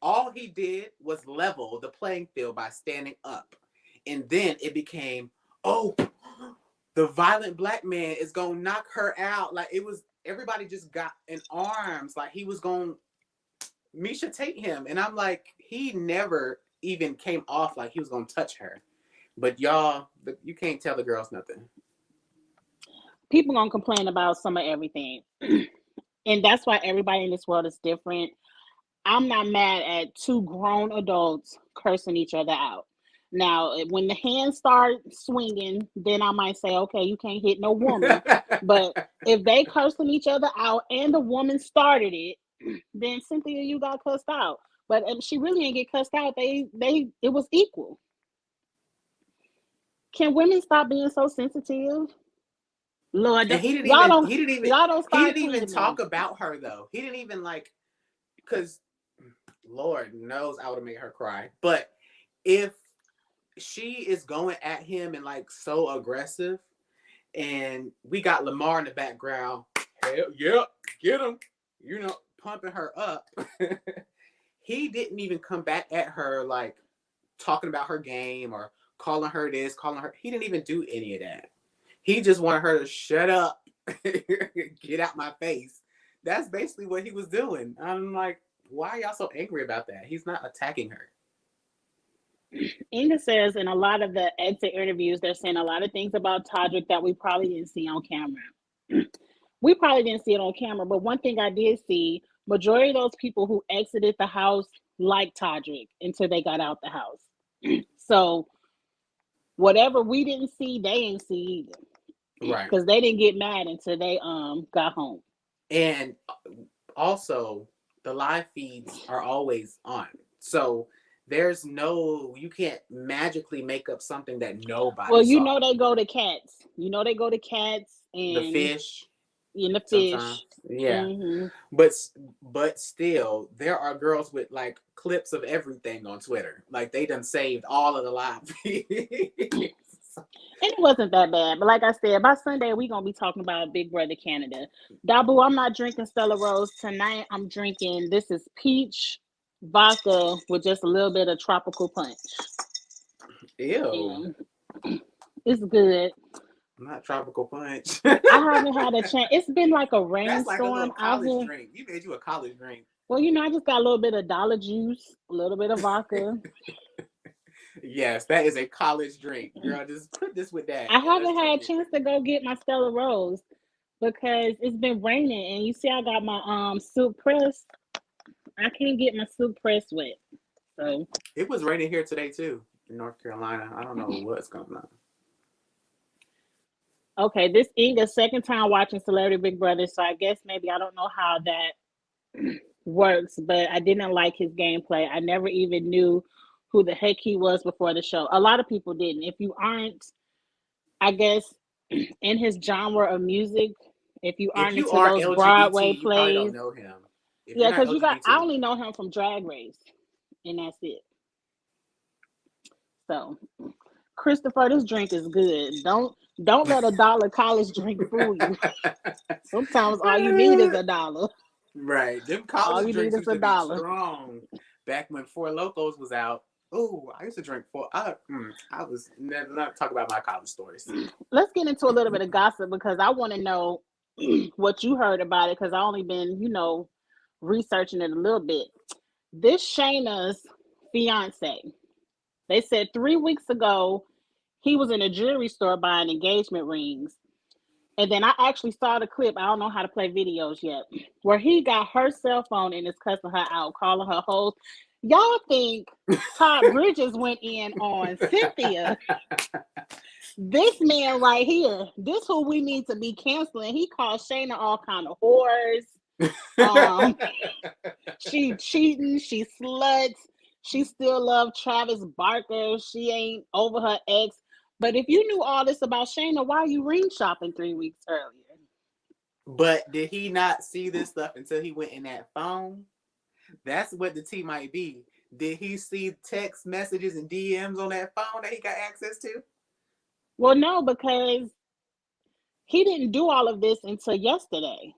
All he did was level the playing field by standing up. And then it became, oh, the violent black man is gonna knock her out. Like it was, everybody just got in arms. Like he was gonna Misha take him. And I'm like, he never even came off like he was gonna touch her. But y'all, you can't tell the girls nothing. People gonna complain about some of everything. And that's why everybody in this world is different. I'm not mad at two grown adults cursing each other out. Now, when the hands start swinging, then I might say, okay, you can't hit no woman. But if they cursing each other out and the woman started it, then Cynthia, you got cussed out. But if she really didn't get cussed out, it was equal. Can women stop being so sensitive? Lord, And y'all don't he start didn't even tweeting me. talk about her though. He didn't even like, because Lord knows I would have made her cry. But if she is going at him and like so aggressive, and we got Lamar in the background, hell yeah, get him, pumping her up. He didn't even come back at her like talking about her game or calling her this, calling her. He didn't even do any of that. He just wanted her to shut up, get out my face. That's basically what he was doing. I'm like, why are y'all so angry about that? He's not attacking her. Inga says in a lot of the exit interviews, they're saying a lot of things about Todrick that we probably didn't see on camera. We probably didn't see it on camera, but one thing I did see, majority of those people who exited the house liked Todrick until they got out the house. So whatever we didn't see, they ain't see either. Right. Because they didn't get mad until they got home. And also, the live feeds are always on. So you can't magically make up something that nobody Well, saw. they go to cats. They go to cats and The fish. In the Sometimes. fish. Yeah. Mm-hmm. But still, there are girls with like clips of everything on Twitter. Like they done saved all of the live feeds. And it wasn't that bad. But like I said, by Sunday, we're going to be talking about Big Brother Canada. Dabu, I'm not drinking Stella Rose. Tonight, I'm drinking, this is peach vodka with just a little bit of tropical punch. Ew. And it's good. Not tropical punch. I haven't had a chance. It's been like a That's like a rainstorm little out college here. drink. You made you a college drink. Well, I just got a little bit of dollar juice, a little bit of vodka. Yes, that is a college drink. Girl, just put this with that. I haven't had a chance to go get my Stella Rose because it's been raining, and you see I got my soup pressed. I can't get my soup pressed wet. So it was raining here today too in North Carolina. I don't know what's going on. Okay, this Inga's second time watching Celebrity Big Brother, so I guess maybe I don't know how that works, but I didn't like his gameplay. I never even knew who the heck he was before the show. A lot of people didn't. If you aren't, I guess, in his genre of music, if you If aren't you into are those Broadway LGBT, you probably plays, don't know him. If yeah, you're not because I LGBT, only know him from Drag Race, and that's it. So, Christopher, this drink is good. Don't let $1 college drink fool you. Sometimes all you need is $1. Right. Them All college you need drinks is used to be $1. strong. Back when Four Locos was out. Oh, I used to drink four. I was never not talk about my college stories. Let's get into a little bit of gossip because I want to know what you heard about it because I only been, researching it a little bit. This Shayna's fiance, they said 3 weeks ago he was in a jewelry store buying engagement rings. And then I actually saw the clip. I don't know how to play videos yet, where he got her cell phone and is cussing her out, calling her hoes. Y'all think Todd Bridges went in on Cynthia? This man right here, this who we need to be canceling. He called Shayna all kind of whores. Um, she cheating, she sluts, she still love Travis Barker, she ain't over her ex. But if you knew all this about Shayna, why are you ring shopping 3 weeks earlier? But did he not see this stuff until he went in that phone? That's what the T might be. Did he see text messages and DMs on that phone that he got access to? Well, no, because he didn't do all of this until yesterday.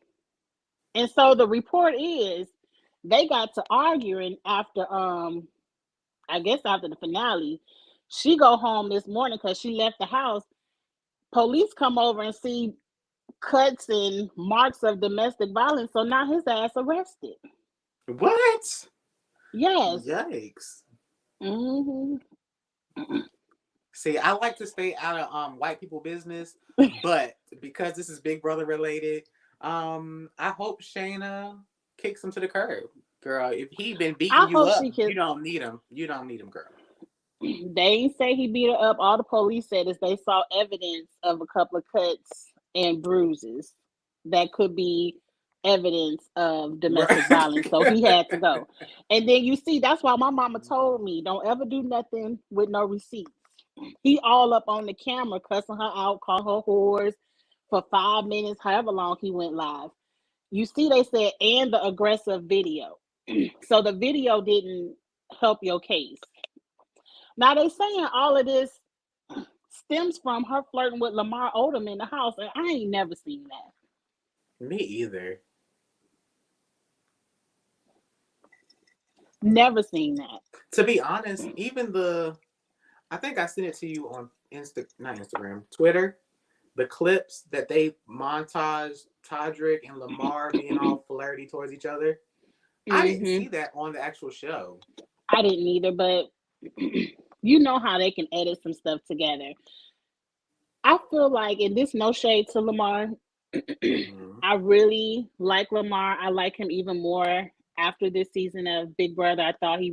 And so the report is they got to arguing after I guess after the finale. She go home this morning because she left the house. Police come over and see cuts and marks of domestic violence. So now his ass arrested. What? Yes. Yikes. Mm-hmm. See, I like to stay out of white people business, but because this is Big Brother related, I hope Shayna kicks him to the curb. Girl, if he been beating I you hope up, she can. you don't need him. You don't need him, girl. They ain't say he beat her up. All the police said is they saw evidence of a couple of cuts and bruises that could be evidence of domestic violence. So he had to go. And then you see, that's why my mama told me, don't ever do nothing with no receipts. He all up on the camera, cussing her out, call her whores for 5 minutes, however long he went live. You see, they said, and the aggressive video. So the video didn't help your case. Now they saying all of this stems from her flirting with Lamar Odom in the house, and I ain't never seen that. Me either. Never seen that. To be honest, even I think I sent it to you on not Instagram, Twitter. The clips that they montaged Todrick and Lamar being all flirty towards each other. I didn't see that on the actual show. I didn't either, but you know how they can edit some stuff together. I feel like, and this no shade to Lamar, I really like Lamar. I like him even more after this season of Big Brother. I thought he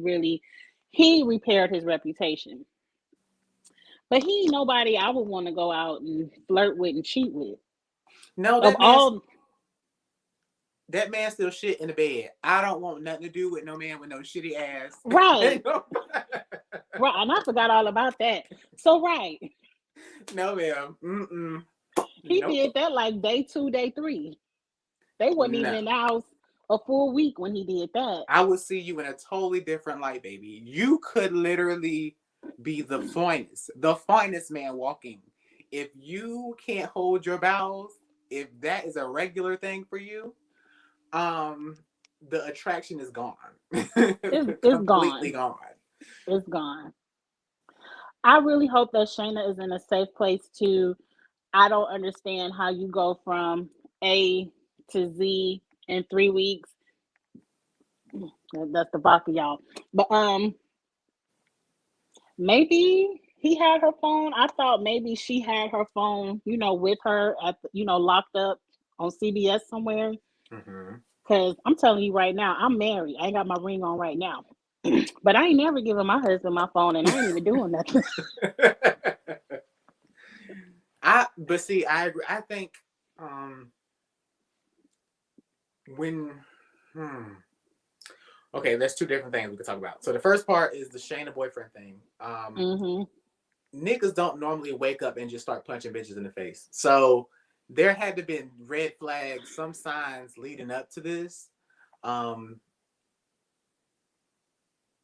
repaired his reputation. But he ain't nobody I would want to go out and flirt with and cheat with. No, Of all, that man still shit in the bed. I don't want nothing to do with no man with no shitty ass. right. Right, and I forgot all about that. So right. No, ma'am. He did that like day 2, day 3. They wasn't even in the house a full week when he did that. I would see you in a totally different light, baby. You could literally be the finest man walking. If you can't hold your bowels, if that is a regular thing for you, the attraction is gone. It's completely gone. It's gone. I really hope that Shayna is in a safe place too. I don't understand how you go from A to Z in 3 weeks. That's the vodka, y'all. But maybe he had her phone. I thought maybe she had her phone, with her at locked up on CBS somewhere. Because I'm telling you right now, I'm married. I ain't got my ring on right now. But I ain't never giving my husband my phone, and I ain't even doing nothing. But see, I agree. I think when okay, there's 2 different things we could talk about. So the first part is the Shayna boyfriend thing. Niggas don't normally wake up and just start punching bitches in the face. So there had to be red flags, some signs leading up to this.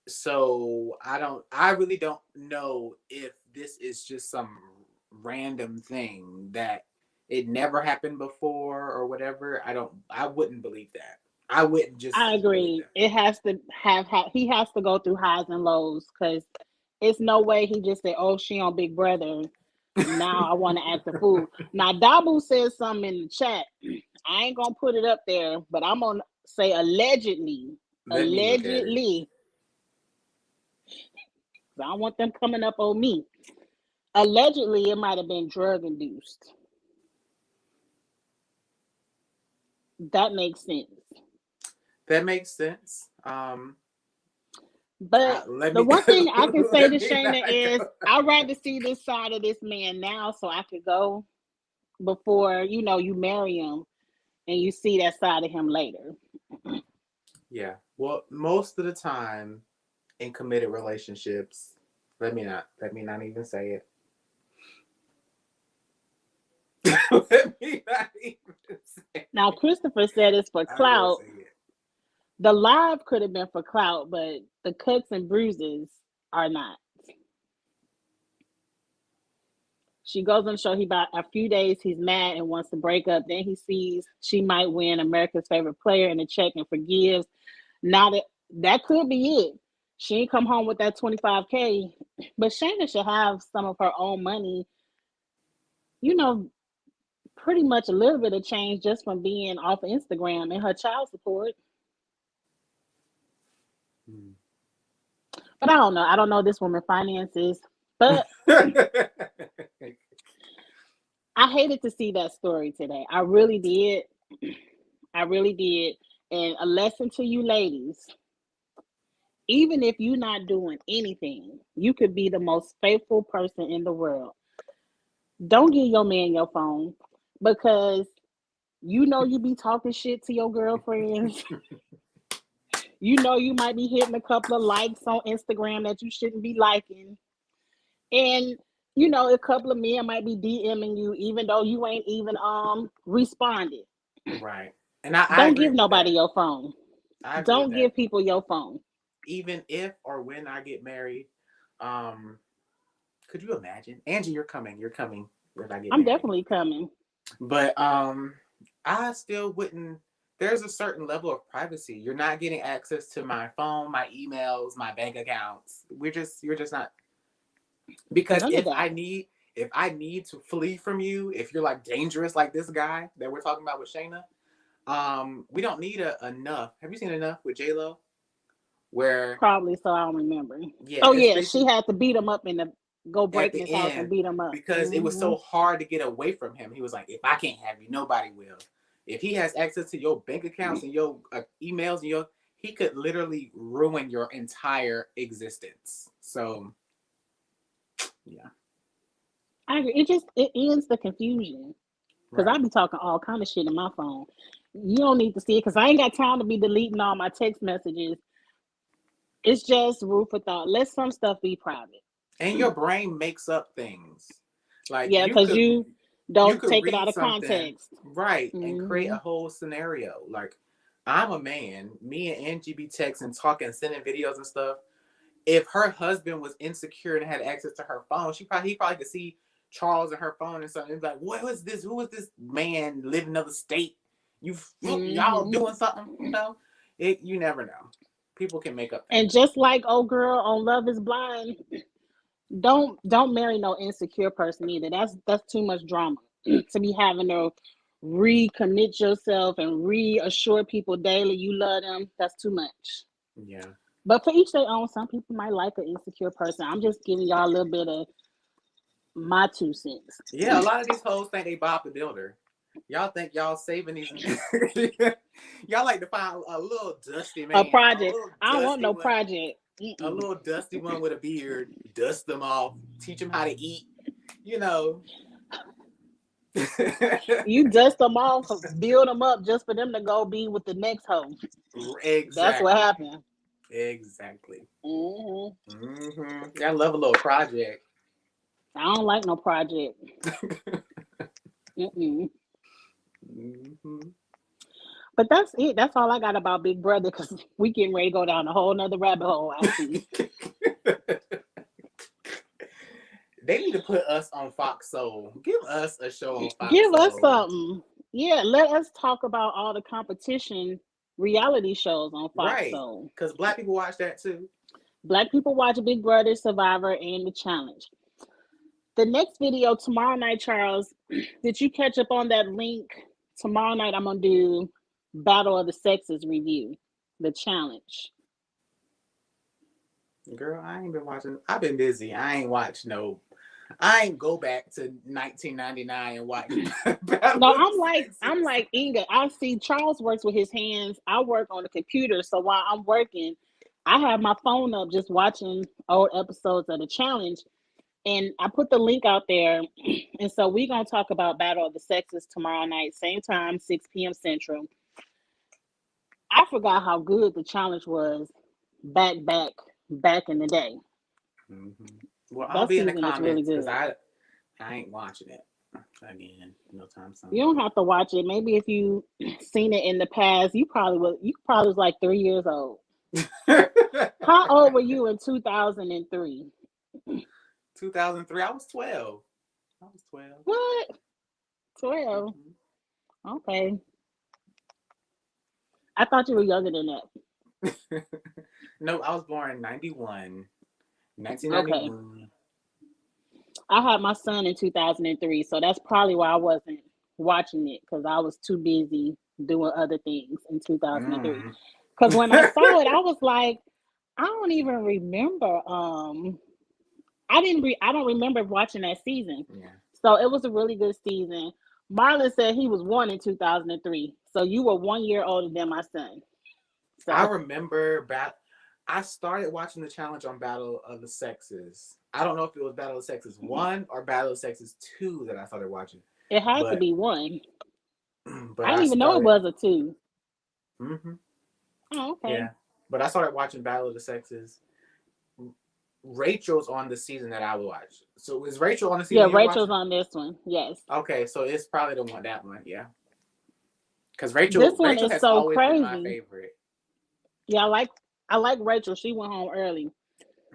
So I really don't know if this is just some random thing that it never happened before or whatever. I wouldn't believe that. I wouldn't just. I agree. It has to he has to go through highs and lows, because it's no way he just said, "Oh, she on Big Brother. Now I want to act a fool." Now Dabu says something in the chat. I ain't gonna put it up there, but I'm gonna say allegedly. Allegedly. I don't want them coming up on me. Allegedly, it might have been drug induced. That makes sense. That makes sense. But the one thing I can say to Shayna is I'd rather see this side of this man now so I could go before, you marry him. and you see that side of him later. Yeah. Well, most of the time in committed relationships, let me not even say it. Let me not even say Now, it. Christopher said it's for I will clout. say it. The live could have been for clout, but the cuts and bruises are not. She goes on the show. He about a few days he's mad and wants to break up. Then he sees she might win America's favorite player in the check and forgives. Now that could be it. She ain't come home with that 25K, but Shayna should have some of her own money. You know, pretty much a little bit of change just from being off of Instagram and her child support. Hmm. But I don't know. I don't know this woman finances. But I hated to see that story today. I really did. I really did. And a lesson to you ladies, even if you're not doing anything, you could be the most faithful person in the world. Don't give your man your phone because you know you be talking shit to your girlfriends. You know you might be hitting a couple of likes on Instagram that you shouldn't be liking. And you know, a couple of men might be DMing you even though you ain't even responded. Right. And I Don't agree give with nobody that. your phone. I agree with Don't that. give people your phone. Even if or when I get married, um, could you imagine? Angie, you're coming. You're coming if I get I'm married. definitely coming. But I still wouldn't. There's a certain level of privacy. You're not getting access to my phone, my emails, my bank accounts. You're just not, because None of that. if I need to flee from you, if you're like dangerous like this guy that we're talking about with Shayna, we don't need a enough. Have you seen Enough with J Lo? Where Probably so I don't remember. yeah, Oh it's yeah, she basically had to beat him up in the go at break in the his house and end, beat him up. because it was Hmm. so hard to get away from him. He was like, if I can't have you, nobody will. If he has access to your bank accounts and your emails and your, he could literally ruin your entire existence. So yeah, I agree. It ends the confusion because I right. be talking all kind of shit in my phone. You don't need to see it because I ain't got time to be deleting all my text messages. It's just root for thought. Let some stuff be private. And your brain makes up things. Like Yeah, because you don't could take it read out of something, context. right, and create Hmm. a whole scenario. Like I'm a man, me and Angie be texting, talking, sending videos and stuff. If her husband was insecure and had access to her phone, he probably could see Charles in her phone and something. He'd be like, what was this? Who was this man living in another state? Y'all Hmm. doing something, you know? You never know. People can make up And things. just like old girl on Love Is Blind, don't marry no insecure person either. That's too much drama to be having to recommit yourself and reassure people daily you love them. That's too much. Yeah. But for each their own. Some people might like an insecure person. I'm just giving y'all a little bit of my 2 cents. Yeah, a lot of these hoes think they Bob the Builder. Y'all think y'all saving these. Y'all like to find a little dusty A man, project. I don't want no project. a Mm-mm. little dusty one with a beard. Dust them off. Teach them how to eat. You know. You dust them off, build them up just for them to go be with the next hoe. That's what Exactly. happened. Exactly. Hmm. I love a little project. I don't like no project. Mm-mm. hmm But that's it. That's all I got about Big Brother because we getting ready to go down a whole nother rabbit hole. I see. They need to put us on Fox Soul. Give us a show on Fox Give us Soul. something. Yeah, let us talk about all the competition reality shows on Fox Right. Soul. Because black people watch that too. Black people watch Big Brother, Survivor, and The Challenge. The next video tomorrow night, Charles, did you catch up on that link? Tomorrow night, I'm going to do Battle of the Sexes review, The Challenge. Girl, I ain't been watching. I've been busy. I ain't watch no. I ain't go back to 1999 and watch Battle No, of the I'm Sexes. like Inga. I see Charles works with his hands. I work on the computer. So while I'm working, I have my phone up just watching old episodes of The Challenge. And I put the link out there. And so we're going to talk about Battle of the Sexes tomorrow night, same time, 6 p.m. Central. I forgot how good the challenge was back in the day. Mm-hmm. Well, I'll That be in the season is really comments because good. I ain't watching it again no time You soon. don't have to watch it. Maybe if you seen it in the past, you probably was like 3 years old. How old were you in 2003? 2003. I was 12. I was 12. What? 12. Okay. I thought you were younger than that. Mm-hmm. No, I was born in 91. Okay. 1991. I had my son in 2003, so that's probably why I wasn't watching it because I was too busy doing other things in 2003. Mm. Because when I saw it, I was like, I don't even remember. I don't remember watching that season. Yeah. So it was a really good season. Marlon said he was born in 2003, so you were 1 year older than my son. I So remember I started watching the challenge on Battle of the Sexes. I don't know if it was Battle of the Sexes 1 or Battle of the Sexes 2 that I started watching. it had to But be one. but I I didn't even know it started was a two. mm-hmm, Oh, okay. yeah. But I started watching Battle of the Sexes. Rachel's on the season that I would watch. So is Rachel on the Yeah, season you're Rachel's watching? on this one. Yes. Okay, so it's probably the one that one, yeah. Because This one Rachel is has so always been my crazy. favorite. Yeah, I like Rachel. She went home early.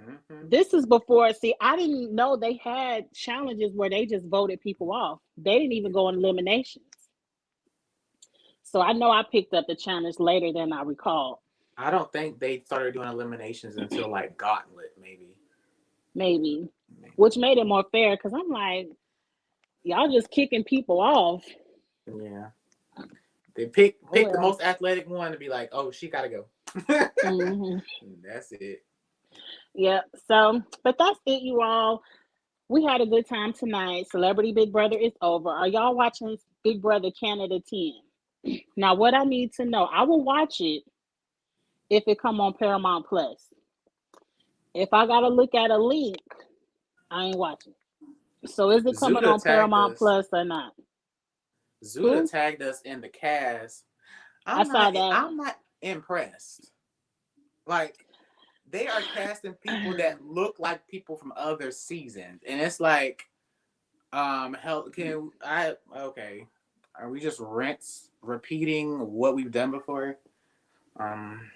Mm-hmm. This is before, see, I didn't know they had challenges where they just voted people off. They didn't even go on eliminations. So I know I picked up the challenge later than I recall. I don't think they started doing eliminations until like Gauntlet, maybe. Maybe. Maybe. Which made it more fair because I'm like, y'all just kicking people off. Yeah. They Oh pick the well. most athletic one to be like, oh, she gotta go. Hmm. That's it. Yeah. So, but that's it, you all. We had a good time tonight. Celebrity Big Brother is over. Are y'all watching Big Brother Canada 10? Now, what I need to know, I will watch it if it come on Paramount Plus. If I gotta look at a link, I ain't watching. So is it coming Zuda on tagged Paramount us. Plus or not? Zuda Who? tagged us in the cast. I saw that. I'm not impressed. Like they are casting people that look like people from other seasons, and it's like, hell, can I? Okay, are we just repeating what we've done before? Um,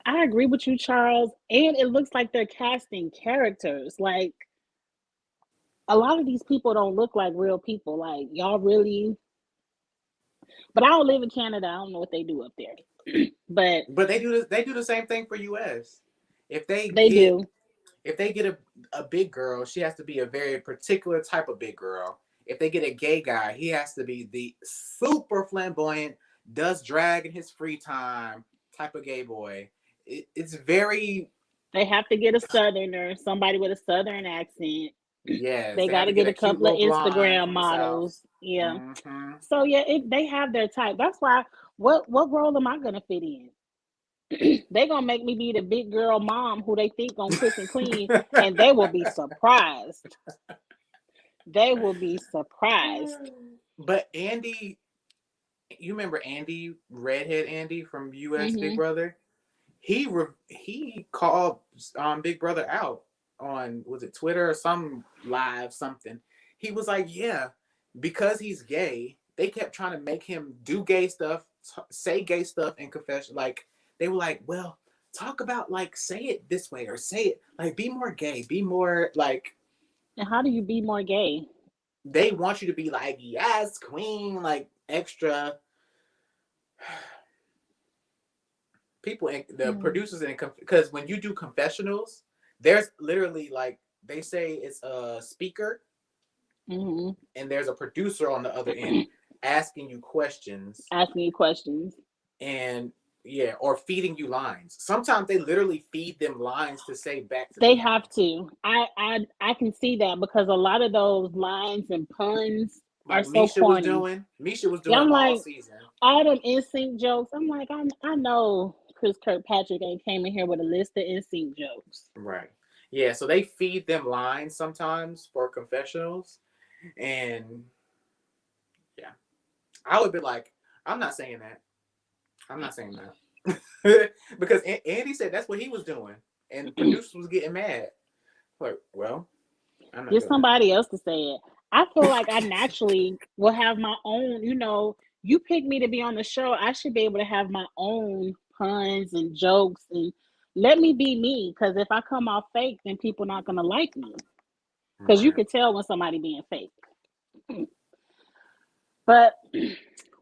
I agree with you, Charles. And it looks like they're casting characters. Like a lot of these people don't look like real people. Like y'all really. But I don't live in Canada. I don't know what they do up there. But but they do this. They do the same thing for U.S. If they they get do. a big girl, she has to be a very particular type of big girl. If they get a gay guy, he has to be the super flamboyant, does drag in his free time type of gay boy. It's very They have to get a southerner, somebody with a southern accent. yes. They They got have to to get get a a cute couple of little blonde Instagram from the south. models. Yeah. Mm-hmm. So yeah, they have their type. That's why. What role am I gonna fit in? They gonna make me be the big girl mom who they think gonna cook and clean, and they will be surprised. They will be surprised. But Andy, you remember Andy, redhead Andy from U.S. Big Hmm. Brother? He called Big Brother out on, was it Twitter or some live something. He was like, yeah, because he's gay, they kept trying to make him do gay stuff, say gay stuff in confession. Like they were like, well, talk about like say it this way or say it like be more gay, be more like And how do you be more gay? they want you to be like yes, queen, like extra people and the Mm-hmm. producers and because when you do confessionals, there's literally like they say it's a speaker Mm-hmm. and there's a producer on the other end asking you questions Asking you questions. and yeah, or feeding you lines. Sometimes they literally feed them lines to say back to the They have panel. to. I can see that because a lot of those lines and puns are Like so corny. Misha was Yeah, doing I'm all like season. all them NSYNC jokes. I'm like I know Chris Kirkpatrick ain't came in here with a list of NSYNC jokes. Right. Yeah, so they feed them lines sometimes for confessionals, and yeah, I would be like, I'm not saying that. I'm not saying that because Andy said that's what he was doing, and the producer was getting mad. Like, well, I'm not Get doing that. somebody else to say it. I feel like I naturally will have my own, you pick me to be on the show. I should be able to have my own puns and jokes and let me be me. Because if I come off fake, then people not gonna like me. Because you Right. could tell when somebody being fake. But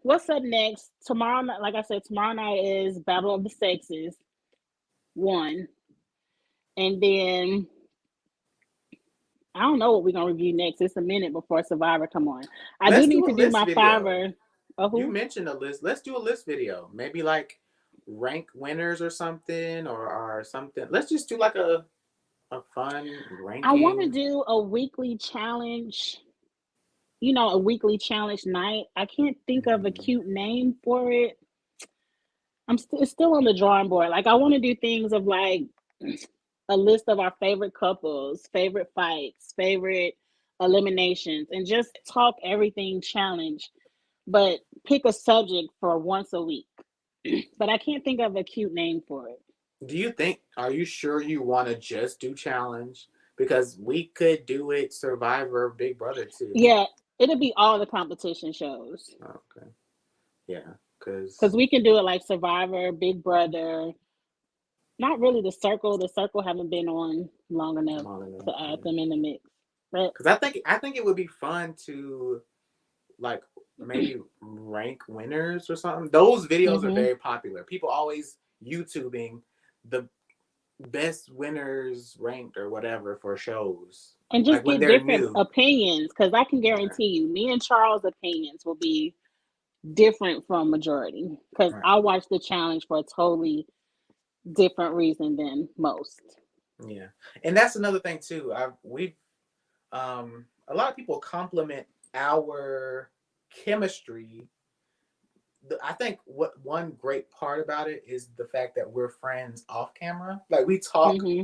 what's up next? Tomorrow night, like I said, tomorrow night is Battle of the Sexes 1. And then I don't know what we're gonna review next. It's a minute before Survivor come on. I do Let's need do a to do list my video. fiver. Oh, You who? mentioned a list. Let's do a list video. Maybe like rank winners or something, or something. Let's just do like a fun I want to ranking. do a weekly challenge. A weekly challenge night. I can't think of a Mhm. cute name for it. It's still on the drawing board. Like I want to do things of like a list of our favorite couples, favorite fights, favorite eliminations, and just talk everything challenge. But pick a subject for once a week. But I can't think of a cute name for it. Do you think? Are you sure you want to just do challenge? Because we could do it Survivor, Big Brother too. Yeah, it'll be all the competition shows Okay. Yeah. Because because we can do it like Survivor, Big Brother. Not really the Circle. The Circle haven't been on long enough I'm all in to add them in the mix. But because I think it would be fun to like maybe rank winners or something. Those videos are hmm very popular. People always YouTubing the best winners ranked or whatever for shows. and Like just when get they're different new. opinions because I can Right. guarantee you, me and Charles' opinions will be different from majority because Right. I watch the challenge for a totally different reason than most. Yeah. And that's another thing too. We've a lot of people compliment our chemistry. I think what one great part about it is the fact that we're friends off camera. Like we talk hmm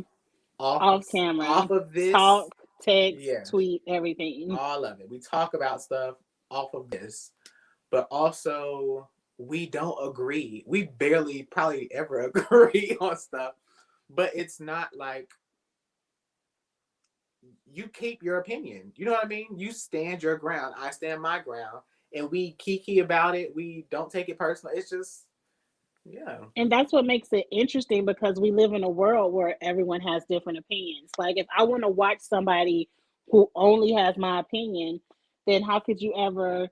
off of Off camera, off of this. talk, text, Yeah, tweet, everything. all of it. We talk about stuff off of this, but also we don't agree. We barely probably ever agree on stuff, but it's not like you keep your opinion. You know what I mean? You stand your ground. I stand my ground, and we kiki about it. We don't take it personal. It's just yeah, And that's what makes it interesting because we live in a world where everyone has different opinions. Like if I want to watch somebody who only has my opinion, then how could you ever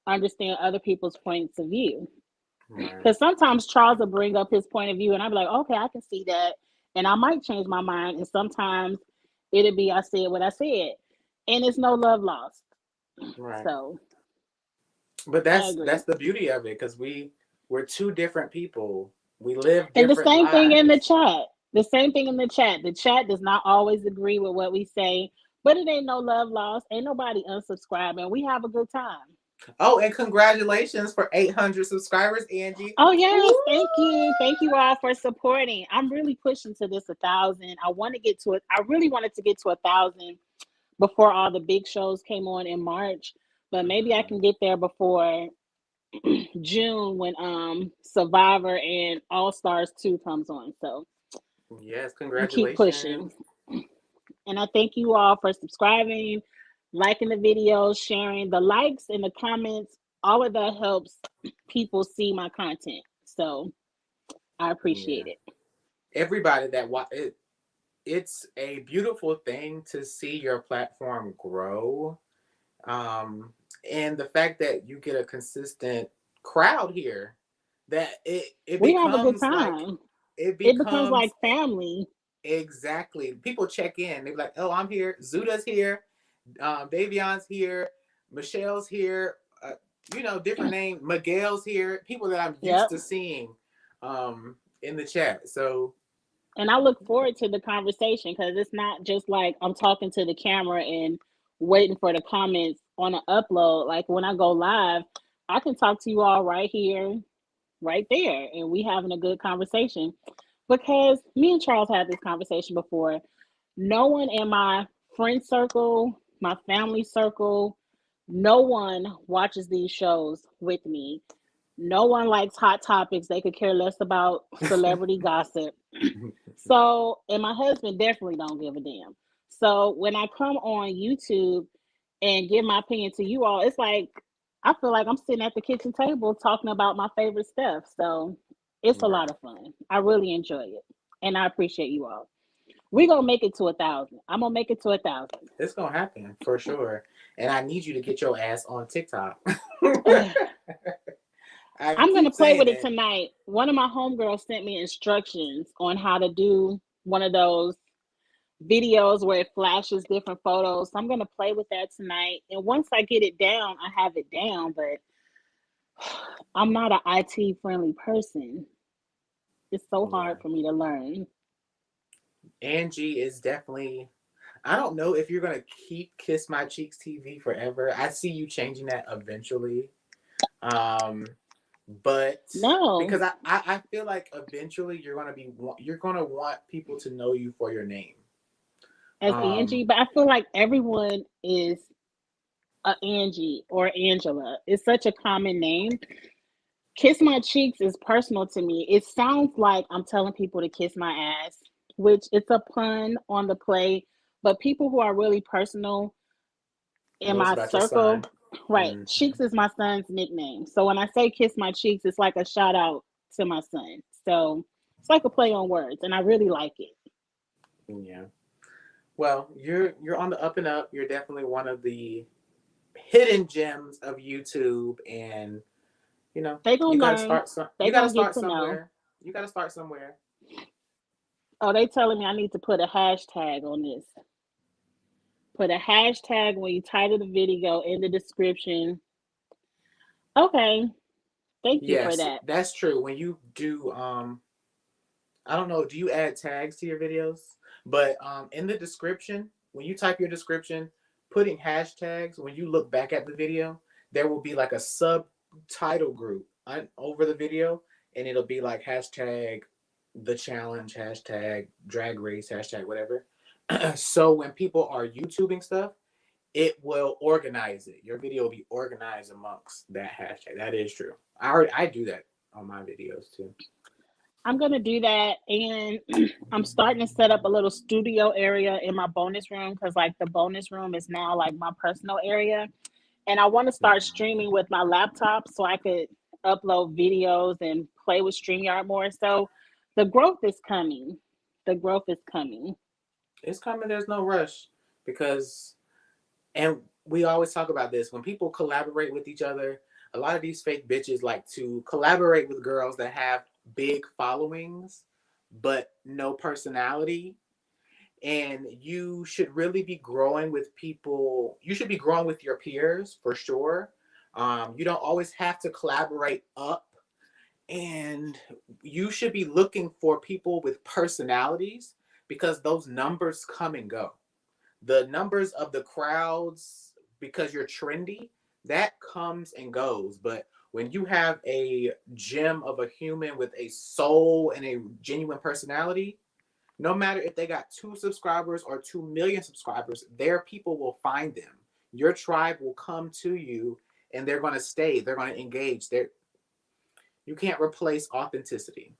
understand other people's points of view? right, Because sometimes Charles will bring up his point of view and I'll be like, okay, I can see that. And I might change my mind. And sometimes it'll be I said what I said. And it's no love lost. right. So But I that's agree. the beauty of it because we're two different people. We live And the different same thing in the lives. chat. The same thing in the chat. The chat does not always agree with what we say, but it ain't no love lost. Ain't nobody unsubscribing. We have a good time. Oh, and congratulations for 800 subscribers, Angie. Oh Woo! yes, thank you. Thank you all for supporting. I'm really pushing to this 1,000. I want to get to it. I really wanted to get to 1,000 before all the big shows came on in March, but maybe I Mhm. can get there before June when Survivor and All Stars 2 comes on. So Yes, I'm keep pushing. congratulations. And I thank you all for subscribing, liking the videos, sharing the likes and the comments. All of that helps people see my content. So I Yeah. appreciate it. Everybody that it's a beautiful thing to see your platform grow. And the fact that you get a consistent crowd here, that it We have a good becomes like time. it It becomes becomes like family. exactly. People check in. They're like, "Oh, I'm here. Zuda's here. Davion's here. Michelle's here. Different name. Miguel's here. People that I'm used Yep. to seeing in the chat. So And I look forward to the conversation because it's not just like I'm talking to the camera and waiting for the comments on an upload. Like when I go live, I can talk to you all right here, right there, and we having a good conversation. Because me and Charles had this conversation before. No one in my friend circle, my family circle, no one watches these shows with me. No one likes hot topics. They could care less about celebrity gossip. So, and my husband definitely don't give a damn. So when I come on YouTube and give my opinion to you all, it's like I feel like I'm sitting at the kitchen table talking about my favorite stuff. So it's a Right. lot of fun. I really enjoy it, and I appreciate you all. We gonna make it to 1,000. I'm gonna make it to 1,000. It's gonna happen for sure. And I need you to get your ass on TikTok. I I'm gonna keep play with saying it it. tonight. One of my homegirls sent me instructions on how to do one of those videos where it flashes different photos. So I'm gonna play with that tonight. And once I get it down, I have it down. But I'm not an IT friendly person. It's so Yeah. hard for me to learn. Angie is definitely. I don't know if you're gonna keep Kiss My Cheeks TV forever. I see you changing that eventually. Um, but No, because I feel like eventually you're gonna want people to know you for your name. as Um, Angie, but I feel like everyone is a Angie or Angela. It's such a common name. Kiss My Cheeks is personal to me. It sounds like I'm telling people to kiss my ass, which it's a pun on the play, but people who are really personal in knows my about your circle, son. right? Hmm. Cheeks is my son's nickname. So when I say kiss my cheeks, it's like a shout out to my son. So it's like a play on words, and I really like it. Yeah. Well, you're on the up and up. You're definitely one of the hidden gems of YouTube, and you know They gonna learn. They you got to gonna get start to know. somewhere. You got to start somewhere. Oh, they telling me I need to put a hashtag on this. Put a hashtag when you title the video in the description. Okay, thank you for Yes, that. that's true. When you do, I don't know, do you add tags to your videos? But in the description, when you type your description, putting hashtags, when you look back at the video, there will be like a subtitle group over the video, and it'll be like hashtag the challenge, hashtag drag race, hashtag whatever. So when people are YouTubing stuff, it will organize it. Your video will be organized amongst that hashtag. That is true. I do that on my videos too. I'm gonna do that, and I'm starting to set up a little studio area in my bonus room because, like, the bonus room is now like my personal area, and I want to start streaming with my laptop so I could upload videos and play with StreamYard more. So the growth is coming. The growth is coming. It's coming. There's no rush because, and we always talk about this when people collaborate with each other. A lot of these fake bitches like to collaborate with girls that have big followings but no personality. And you should really be growing with people. You should be growing with your peers for sure. You don't always have to collaborate up, and you should be looking for people with personalities because those numbers come and go. The numbers of the crowds, because you're trendy, that comes and goes. But when you have a gem of a human with a soul and a genuine personality, no matter if they got 2 subscribers or 2 million subscribers, their people will find them. Your tribe will come to you, and they're going to stay. They're going to engage. You can't replace authenticity.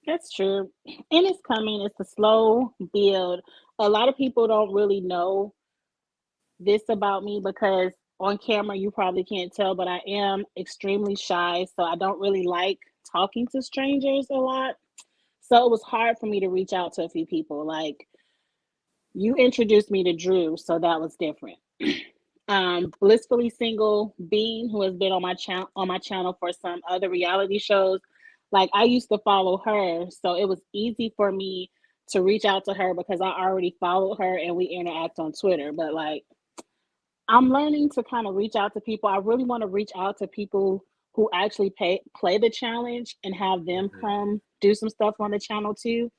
That's true. And it's coming. It's a slow build. A lot of people don't really know this about me because on camera you probably can't tell, but I am extremely shy. So I don't really like talking to strangers a lot. So it was hard for me to reach out to a few people. Like, you introduced me to Drew, so that was different. Blissfully single Bean, who has been on my channel for some other reality shows. Like, I used to follow her, so it was easy for me to reach out to her because I already followed her and we interact on Twitter. But like, I'm learning to kind of reach out to people. I really want to reach out to people who actually play the challenge and have them Mm-hmm. come do some stuff on the channel too.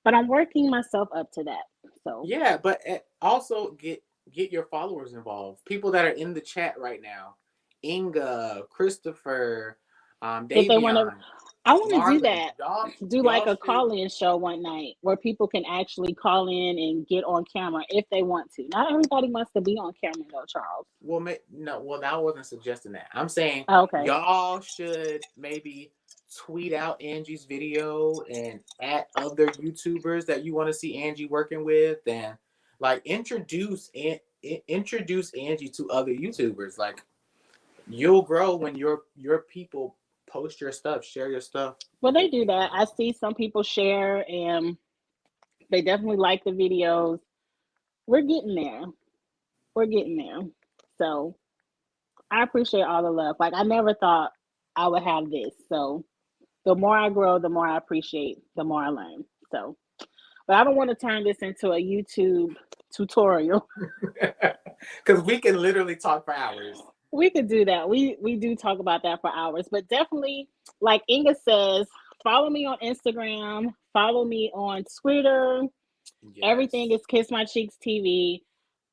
But I'm working myself up to that. So Yeah, but also get your followers involved. People that are in the chat right now, Inga, Christopher, if they want to, Davion. I want to do Marlon, that. y'all, Do like y'all a should. call-in show one night where people can actually call in and get on camera if they want to. Not everybody wants to be on camera though, Charles. Well, no, well, I wasn't suggesting that. I'm saying Okay. y'all should maybe tweet out Angie's video and at other YouTubers that you want to see Angie working with, and like introduce Angie to other YouTubers. Like you'll grow when your people post your stuff, share your stuff Well, they with do that. people. I see some people share and they definitely like the videos. We're getting there. We're getting there. So I appreciate all the love. Like I never thought I would have this. So the more I grow, the more I appreciate, the more I learn. So, but I don't want to turn this into a YouTube tutorial. Because we can literally talk for hours. We could do that. We do talk about that for hours, but definitely, like Inga says, follow me on Instagram, follow me on Twitter. Everything Yes. is Kiss My Cheeks TV.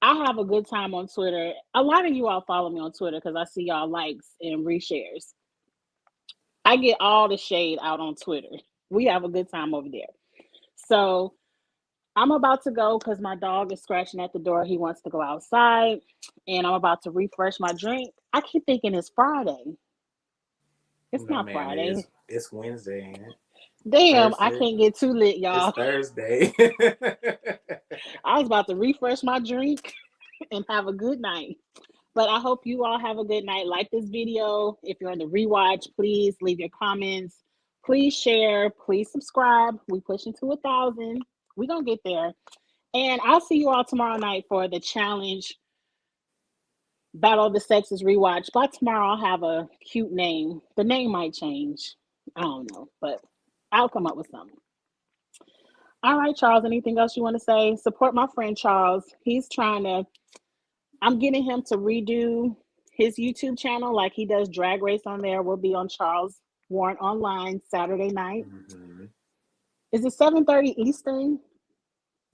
I have a good time on Twitter. A lot of you all follow me on Twitter because I see y'all likes and reshares. I get all the shade out on Twitter. We have a good time over there. So I'm about to go because my dog is scratching at the door. He wants to go outside, and I'm about to refresh my drink. I keep thinking it's Friday. It's No, not ma'am. Friday. It's Wednesday, ain't it? Damn, I Thursday. can't get too lit, It's y'all. Thursday. I was about to refresh my drink and have a good night. But I hope you all have a good night. Like this video. If you're on the rewatch, please leave your comments. Please share. Please subscribe. We pushing to 1,000. We're gonna get there. And I'll see you all tomorrow night for the challenge Battle of the Sexes rewatch. By tomorrow, I'll have a cute name. The name might change. I don't know, but I'll come up with something. All right, Charles. Anything else you want to say? Support my friend Charles. He's trying to. I'm getting him to redo his YouTube channel like he does Drag Race on there. We'll be on Charles Warren Online Saturday night. Mhm. Is it 7:30 Eastern?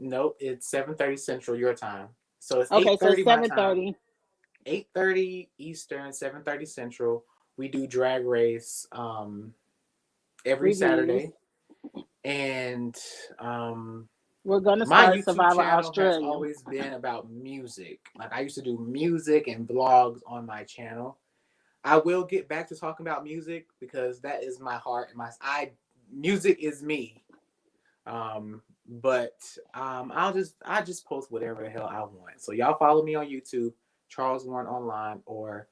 Nope, it's 7:30 Central your time. So it's Okay, eight so it's thirty my time. 7:30 8:30 Eastern, 7:30 Central. We do Drag Race every reviews. Saturday, and um, We're gonna my start YouTube Survivor channel has Australia. always been about music. Like I used to do music and vlogs on my channel. I will get back to talking about music because that is my heart and my I music is me. But I just post whatever the hell I want. So y'all follow me on YouTube, Charles Warren Online, or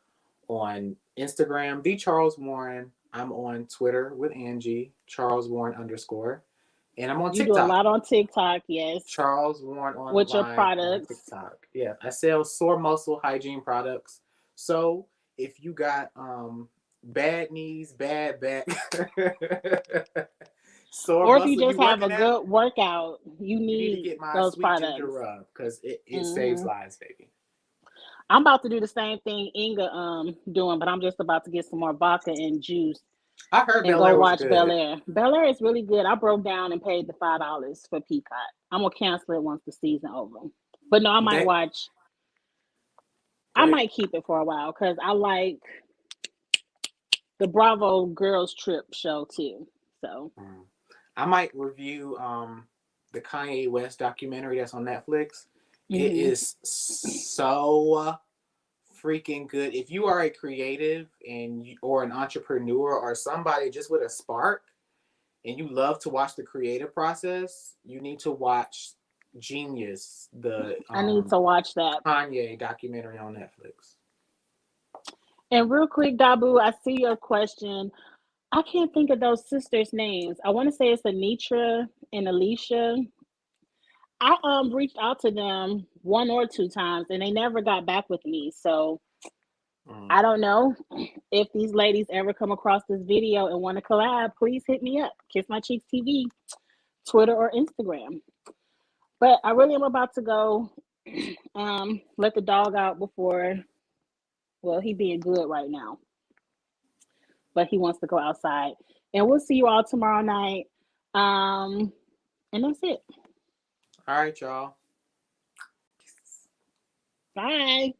on Instagram, the Charles Warren. I'm on Twitter with Angie, Charles Warren underscore, and I'm on You do a TikTok, lot on TikTok, yes, Charles Warren with your Online on products. TikTok. Yeah, I sell sore muscle hygiene products. So if you got bad knees, bad back, sore Or if you muscle, you just have a working out, good workout, you you need to need get my those sweet ginger products. rub because it saves hmm lives, baby. I'm about to do the same thing Inga doing, but I'm just about to get some more vodka and juice I heard and Bel go Air was watch Bel good. Air. Bel Air is really good. I broke down and paid the $5 for Peacock. I'm gonna cancel it once the season over. But no, I might They watch. go I ahead. might keep it for a while because I like the Bravo Girls Trip show too. So Mm. I might review the Kanye West documentary that's on Netflix. It hmm is so freaking good. If you are a creative or an entrepreneur or somebody just with a spark and you love to watch the creative process, you need to watch Genius, the I need to watch that. Kanye documentary on Netflix. And real quick, Dabu, I see your question. I can't think of those sisters' names. I want to say it's Anitra and Alicia. I reached out to them one or two times and they never got back with me. So Mm. I don't know if these ladies ever come across this video and want to collab. Please hit me up. Kiss My Cheeks TV, Twitter or Instagram. But I really am about to go. Let the dog out before. Well, he being good right now, but he wants to go outside. And we'll see you all tomorrow night. Um, and that's it. All right, y'all. Bye.